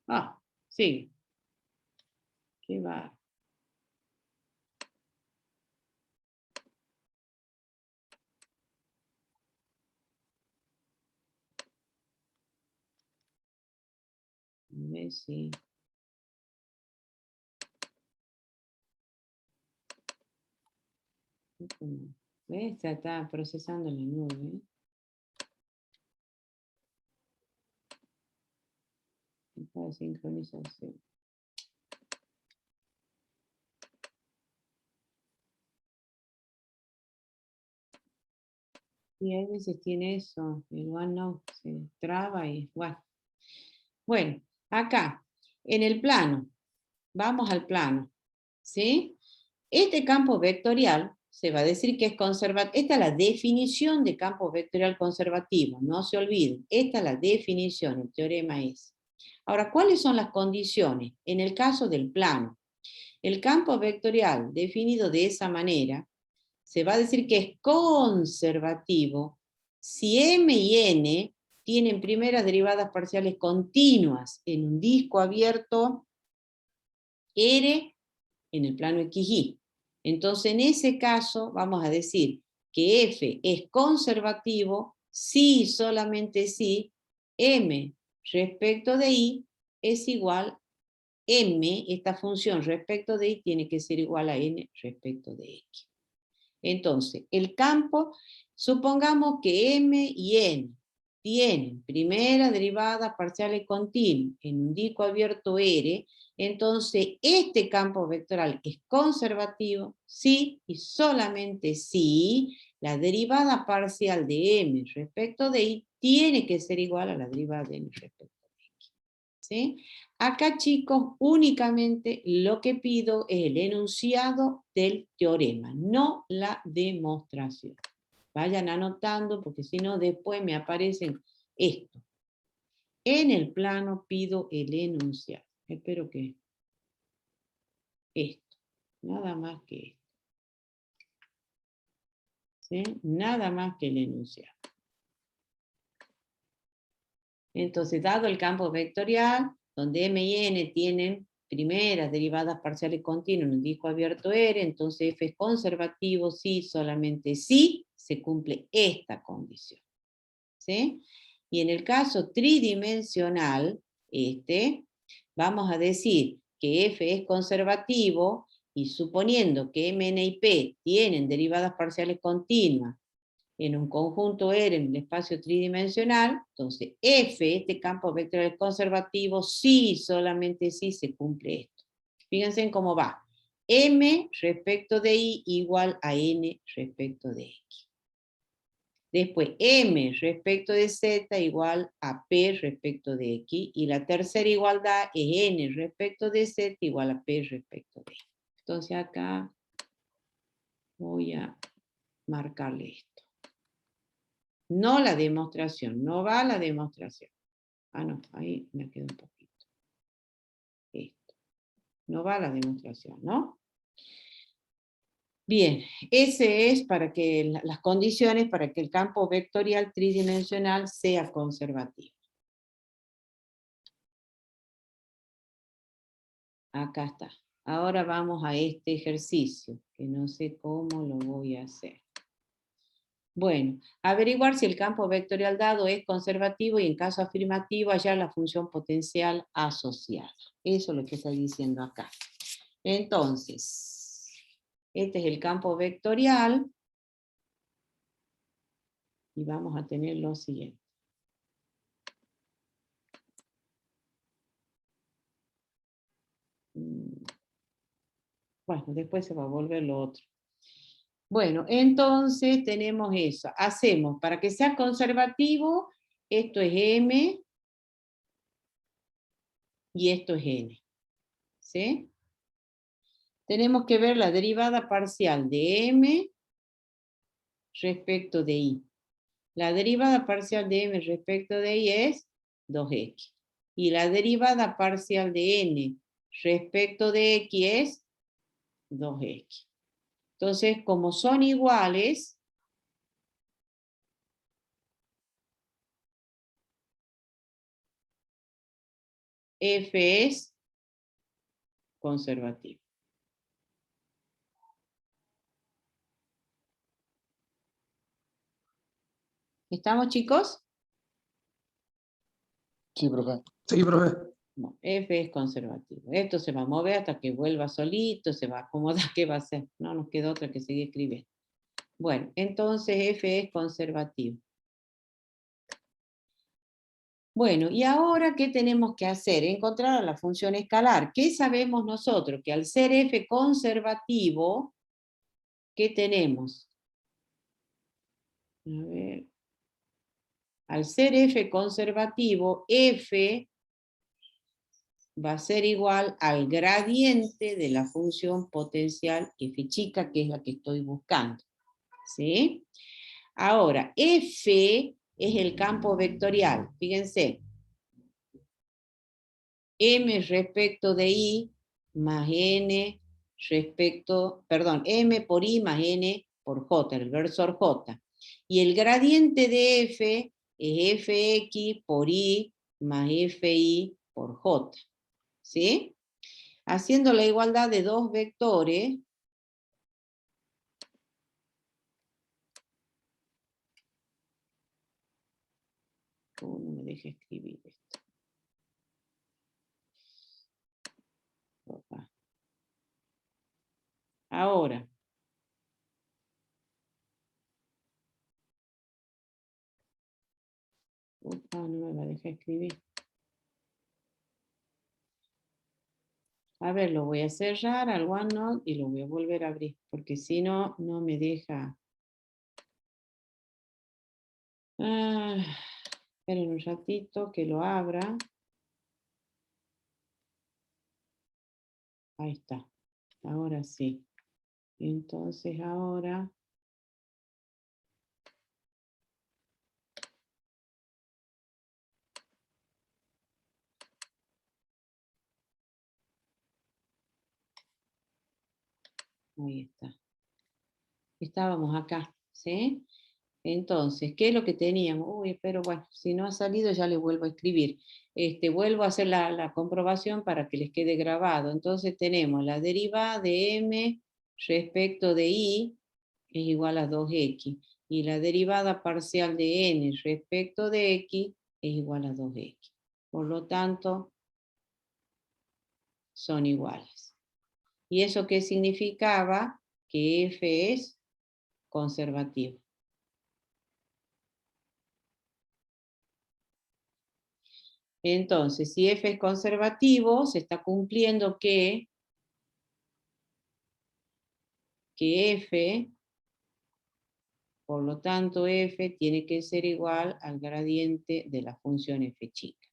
Ah, sí. Qué va. A ver si. ¿Ves? Se está procesando la nube. Esta sincronización. Y a veces tiene eso, el OneNote se traba y bueno. Bueno, acá, en el plano, vamos al plano, ¿sí? Este campo vectorial se va a decir que es conservativo. Esta es la definición de campo vectorial conservativo, no se olviden. Esta es la definición, el teorema es. Ahora, ¿cuáles son las condiciones? En el caso del plano, el campo vectorial definido de esa manera se va a decir que es conservativo si m y n tienen primeras derivadas parciales continuas en un disco abierto R en el plano XY. Entonces, en ese caso, vamos a decir que f es conservativo si, solamente si, m respecto de y es igual, m, esta función respecto de y tiene que ser igual a n respecto de x. Entonces, el campo, supongamos que m y n tienen primera derivada parciales continuas en un disco abierto R, entonces este campo vectorial es conservativo si y solamente si la derivada parcial de m respecto de y tiene que ser igual a la derivada de n respecto de x. ¿Sí? Acá, chicos, únicamente lo que pido es el enunciado del teorema, no la demostración. Vayan anotando, porque si no, después me aparecen esto. En el plano pido el enunciado. Espero que esto. Nada más que esto. ¿Sí? Nada más que el enunciado. Entonces, dado el campo vectorial, donde m y n tienen primeras derivadas parciales continuas en un disco abierto R, entonces F es conservativo si, solamente si, se cumple esta condición. ¿Sí? Y en el caso tridimensional, vamos a decir que F es conservativo, y suponiendo que M, N y P tienen derivadas parciales continuas en un conjunto R en el espacio tridimensional, entonces F, este campo vectorial conservativo, sí, solamente sí se cumple esto. Fíjense en cómo va. M respecto de I igual a N respecto de X. Después, M respecto de Z igual a P respecto de X. Y la tercera igualdad es N respecto de Z igual a P respecto de X. Entonces acá voy a marcarle esto. No la demostración, no va la demostración. Ah, no, ahí me quedó un poquito. Esto. No va la demostración, ¿no? Bien, ese es para que las condiciones para que el campo vectorial tridimensional sea conservativo. Acá está. Ahora vamos a este ejercicio, que no sé cómo lo voy a hacer. Bueno, averiguar si el campo vectorial dado es conservativo y en caso afirmativo hallar la función potencial asociada. Eso es lo que está diciendo acá. Entonces, este es el campo vectorial y vamos a tener lo siguiente. Bueno, después se va a volver lo otro. Bueno, entonces tenemos eso. Hacemos, para que sea conservativo, esto es M y esto es N. ¿Sí? Tenemos que ver la derivada parcial de M respecto de I. La derivada parcial de M respecto de I es 2X. Y la derivada parcial de N respecto de X es 2X. Entonces, como son iguales, F es conservativo. ¿Estamos, chicos? Sí, profe. Sí, profe. Bueno, F es conservativo. Esto se va a mover hasta que vuelva solito, se va a acomodar. ¿Qué va a hacer? No nos queda otra que seguir escribiendo. Bueno, entonces F es conservativo. Bueno, y ahora, ¿qué tenemos que hacer? Encontrar a la función escalar. ¿Qué sabemos nosotros? Que al ser F conservativo, ¿qué tenemos? A ver. Al ser F conservativo, F va a ser igual al gradiente de la función potencial F chica, que es la que estoy buscando. ¿Sí? Ahora, F es el campo vectorial. Fíjense. M respecto de I más N respecto, perdón, M por I más N por J, el versor J. Y el gradiente de F es Fx por I más Fi por J. ¿Sí? Haciendo la igualdad de dos vectores, no me deja escribir esto. Opa. Ahora, opa, no me va a dejar escribir. A ver, lo voy a cerrar al OneNote y lo voy a volver a abrir, porque si no, no me deja. Esperen un ratito que lo abra. Ahí está. Ahora sí. Entonces ahora... Ahí está. Estábamos acá, ¿sí? Entonces, ¿qué es lo que teníamos? Uy, pero bueno, si no ha salido ya le vuelvo a escribir. Vuelvo a hacer la comprobación para que les quede grabado. Entonces tenemos la derivada de m respecto de y es igual a 2x. Y la derivada parcial de n respecto de x es igual a 2x. Por lo tanto, son iguales. ¿Y eso qué significaba? Que f es conservativo. Entonces, si f es conservativo, se está cumpliendo que f, por lo tanto, f tiene que ser igual al gradiente de la función f chica.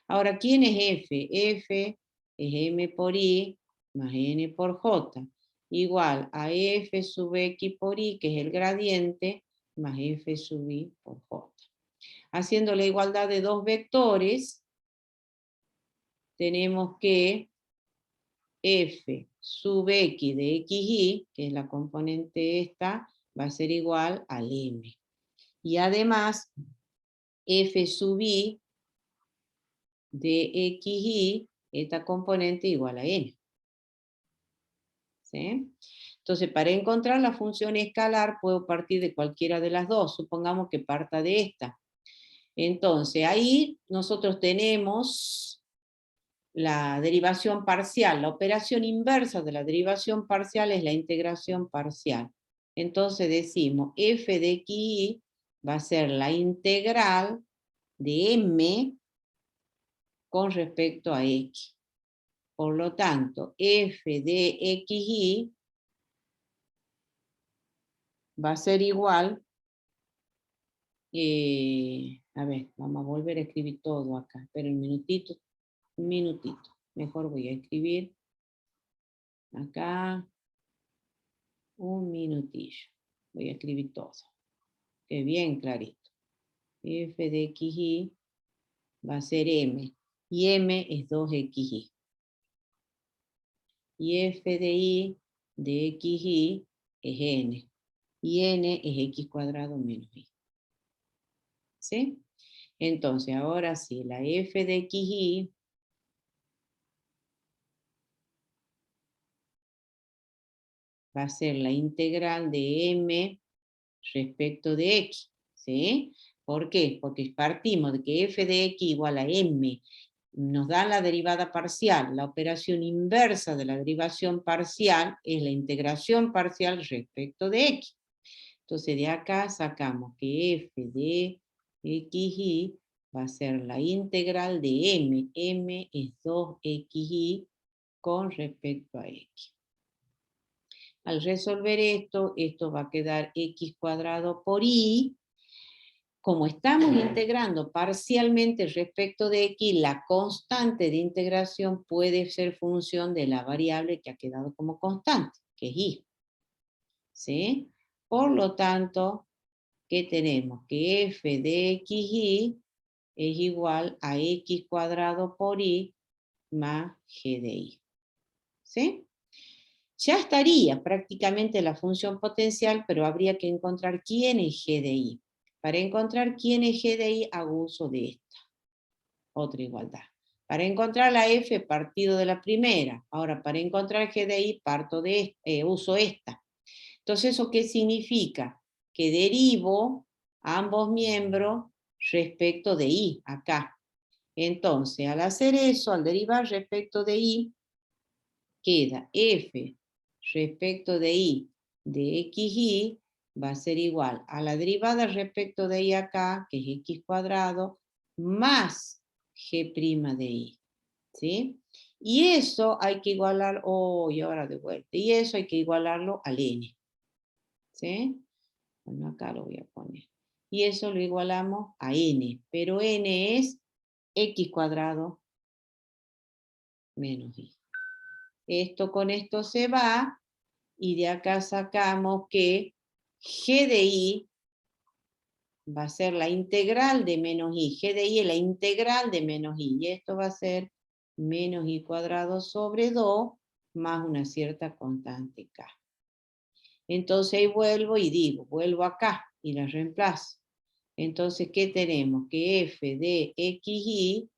Ahora, ¿quién es f? F es m por i más n por j, igual a f sub x por y, que es el gradiente, más f sub i por j. Haciendo la igualdad de dos vectores, tenemos que f sub x de xy, que es la componente esta, va a ser igual al m. Y además, f sub i de xy, esta componente igual a n. ¿Sí? Entonces, para encontrar la función escalar, puedo partir de cualquiera de las dos. Supongamos que parta de esta. Entonces, ahí nosotros tenemos la derivación parcial. La operación inversa de la derivación parcial es la integración parcial. Entonces decimos f de xy va a ser la integral de m con respecto a x. Por lo tanto, f de xy va a ser igual, a ver, vamos a volver a escribir todo acá. Espera un minutito. Mejor voy a escribir acá un minutillo. Voy a escribir todo. Que bien clarito. F de xy va a ser m. Y m es 2xy. Y f de y de xy es n. Y n es x cuadrado menos y. ¿Sí? Entonces, ahora sí, la f de xy va a ser la integral de m respecto de x. ¿Sí? ¿Por qué? Porque partimos de que f de x igual a m nos da la derivada parcial. La operación inversa de la derivación parcial es la integración parcial respecto de x. Entonces de acá sacamos que f de xy va a ser la integral de m. M es 2xy con respecto a x. Al resolver esto, esto va a quedar x cuadrado por y. Como estamos integrando parcialmente respecto de x, la constante de integración puede ser función de la variable que ha quedado como constante, que es y. ¿Sí? Por lo tanto, ¿qué tenemos? Que f de xy es igual a x cuadrado por y más g de y. ¿Sí? Ya estaría prácticamente la función potencial, pero habría que encontrar quién es g de y. Para encontrar quién es g de y, hago uso de esta. Otra igualdad. Para encontrar la f, partido de la primera. Ahora, para encontrar g de y, uso esta. Entonces, ¿eso qué significa? Que derivo ambos miembros respecto de y, acá. Entonces, al hacer eso, al derivar respecto de y, queda f respecto de y de xy va a ser igual a la derivada respecto de y acá, que es x cuadrado, más g' de y. ¿Sí? Y eso hay que igualar, y ahora de vuelta, y eso hay que igualarlo al n. ¿Sí? Bueno, acá lo voy a poner. Y eso lo igualamos a n, pero n es x cuadrado menos y. Esto con esto se va, y de acá sacamos que g de y va a ser la integral de menos y. G de y es la integral de menos y. Y esto va a ser menos y cuadrado sobre 2 más una cierta constante k. Entonces ahí vuelvo y digo, vuelvo acá. y la reemplazo. Entonces, ¿qué tenemos? Que f de xy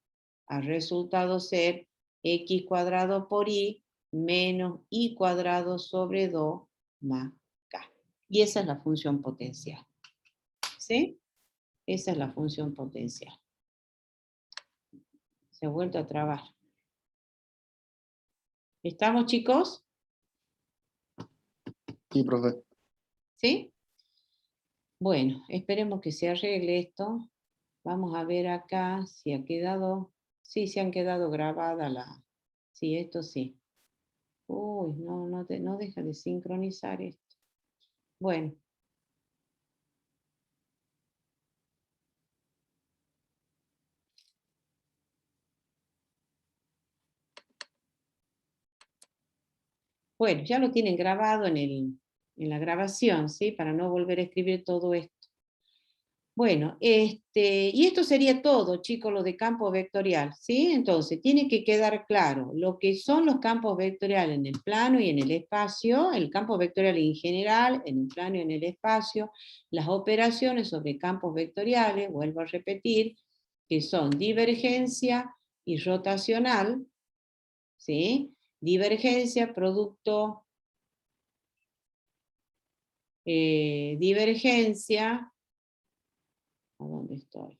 ha resultado ser x cuadrado por y menos y cuadrado sobre 2 más k. Y esa es la función potencial. ¿Sí? Esa es la función potencial. Se ha vuelto a trabar. ¿Estamos, chicos? Sí, profe. ¿Sí? Bueno, esperemos que se arregle esto. Vamos a ver acá si ha quedado... Sí, se han quedado grabadas la... Sí, esto sí. Uy, no deja de sincronizar esto. Bueno. Bueno, ya lo tienen grabado en la grabación, ¿sí? Para no volver a escribir todo esto. Bueno, y esto sería todo, chicos, lo de campo vectorial, ¿sí? Entonces, tiene que quedar claro lo que son los campos vectoriales en el plano y en el espacio, el campo vectorial en general, en el plano y en el espacio, las operaciones sobre campos vectoriales, vuelvo a repetir, que son divergencia y rotacional, ¿sí? Divergencia, producto, divergencia, ¿a dónde estoy?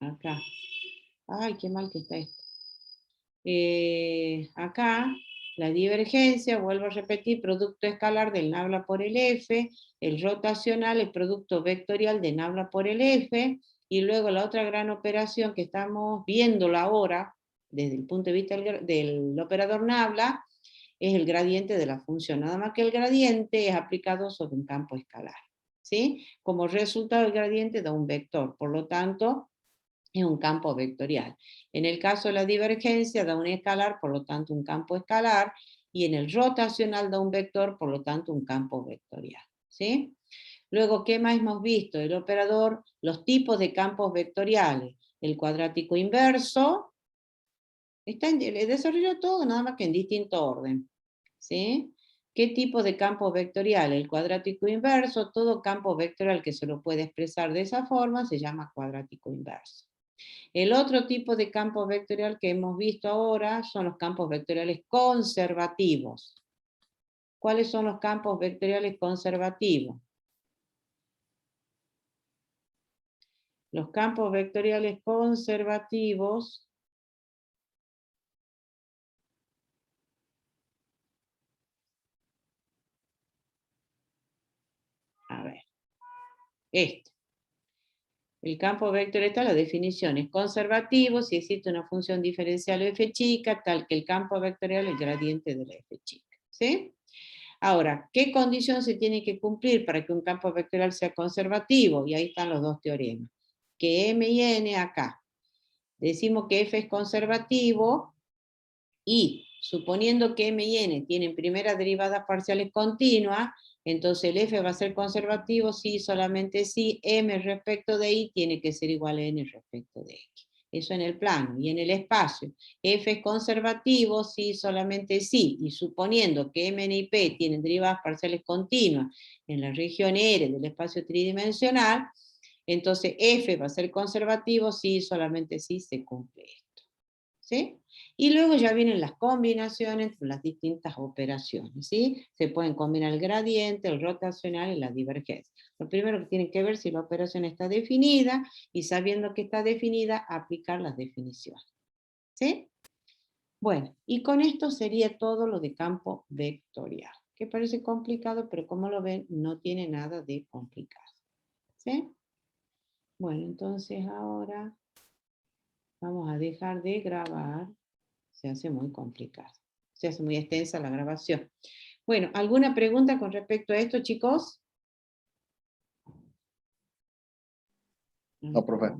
Acá. Ay, qué mal que está esto. Acá, la divergencia, vuelvo a repetir, producto escalar del nabla por el F, el rotacional, el producto vectorial de nabla por el F, y luego la otra gran operación que estamos viéndola ahora, desde el punto de vista del operador nabla, es el gradiente de la función, nada más que el gradiente es aplicado sobre un campo escalar, ¿sí? Como resultado del gradiente da un vector, por lo tanto, es un campo vectorial. En el caso de la divergencia da un escalar, por lo tanto un campo escalar, y en el rotacional da un vector, por lo tanto un campo vectorial, ¿sí? Luego, ¿qué más hemos visto? El operador, los tipos de campos vectoriales, el cuadrático inverso, le desarrolló todo, nada más que en distinto orden, ¿sí? ¿Qué tipo de campo vectorial? El cuadrático inverso, todo campo vectorial que se lo puede expresar de esa forma se llama cuadrático inverso. El otro tipo de campo vectorial que hemos visto ahora son los campos vectoriales conservativos. ¿Cuáles son los campos vectoriales conservativos? Los campos vectoriales conservativos a ver, el campo vectorial está, la definición es conservativo si existe una función diferencial f chica, tal que el campo vectorial es el gradiente de la f chica. ¿Sí? Ahora, ¿qué condición se tiene que cumplir para que un campo vectorial sea conservativo? Y ahí están los dos teoremas. Que M y N acá. Decimos que F es conservativo y suponiendo que M y N tienen primeras derivadas parciales continuas, entonces el F va a ser conservativo si, solamente si, M respecto de I tiene que ser igual a N respecto de X. Eso en el plano. Y en el espacio, F es conservativo si, solamente si, y suponiendo que M, N y P tienen derivadas parciales continuas en la región R del espacio tridimensional, entonces F va a ser conservativo si, solamente si se cumple esto. ¿Sí? Y luego ya vienen las combinaciones entre las distintas operaciones, ¿sí? Se pueden combinar el gradiente, el rotacional y la divergencia. Lo primero que tienen que ver si la operación está definida, y sabiendo que está definida, aplicar las definiciones. ¿Sí? Bueno, y con esto sería todo lo de campo vectorial, que parece complicado, pero como lo ven, no tiene nada de complicado. ¿Sí? Bueno, entonces ahora vamos a dejar de grabar. Se hace muy complicado. Se hace muy extensa la grabación. Bueno, ¿alguna pregunta con respecto a esto, chicos? No, profe.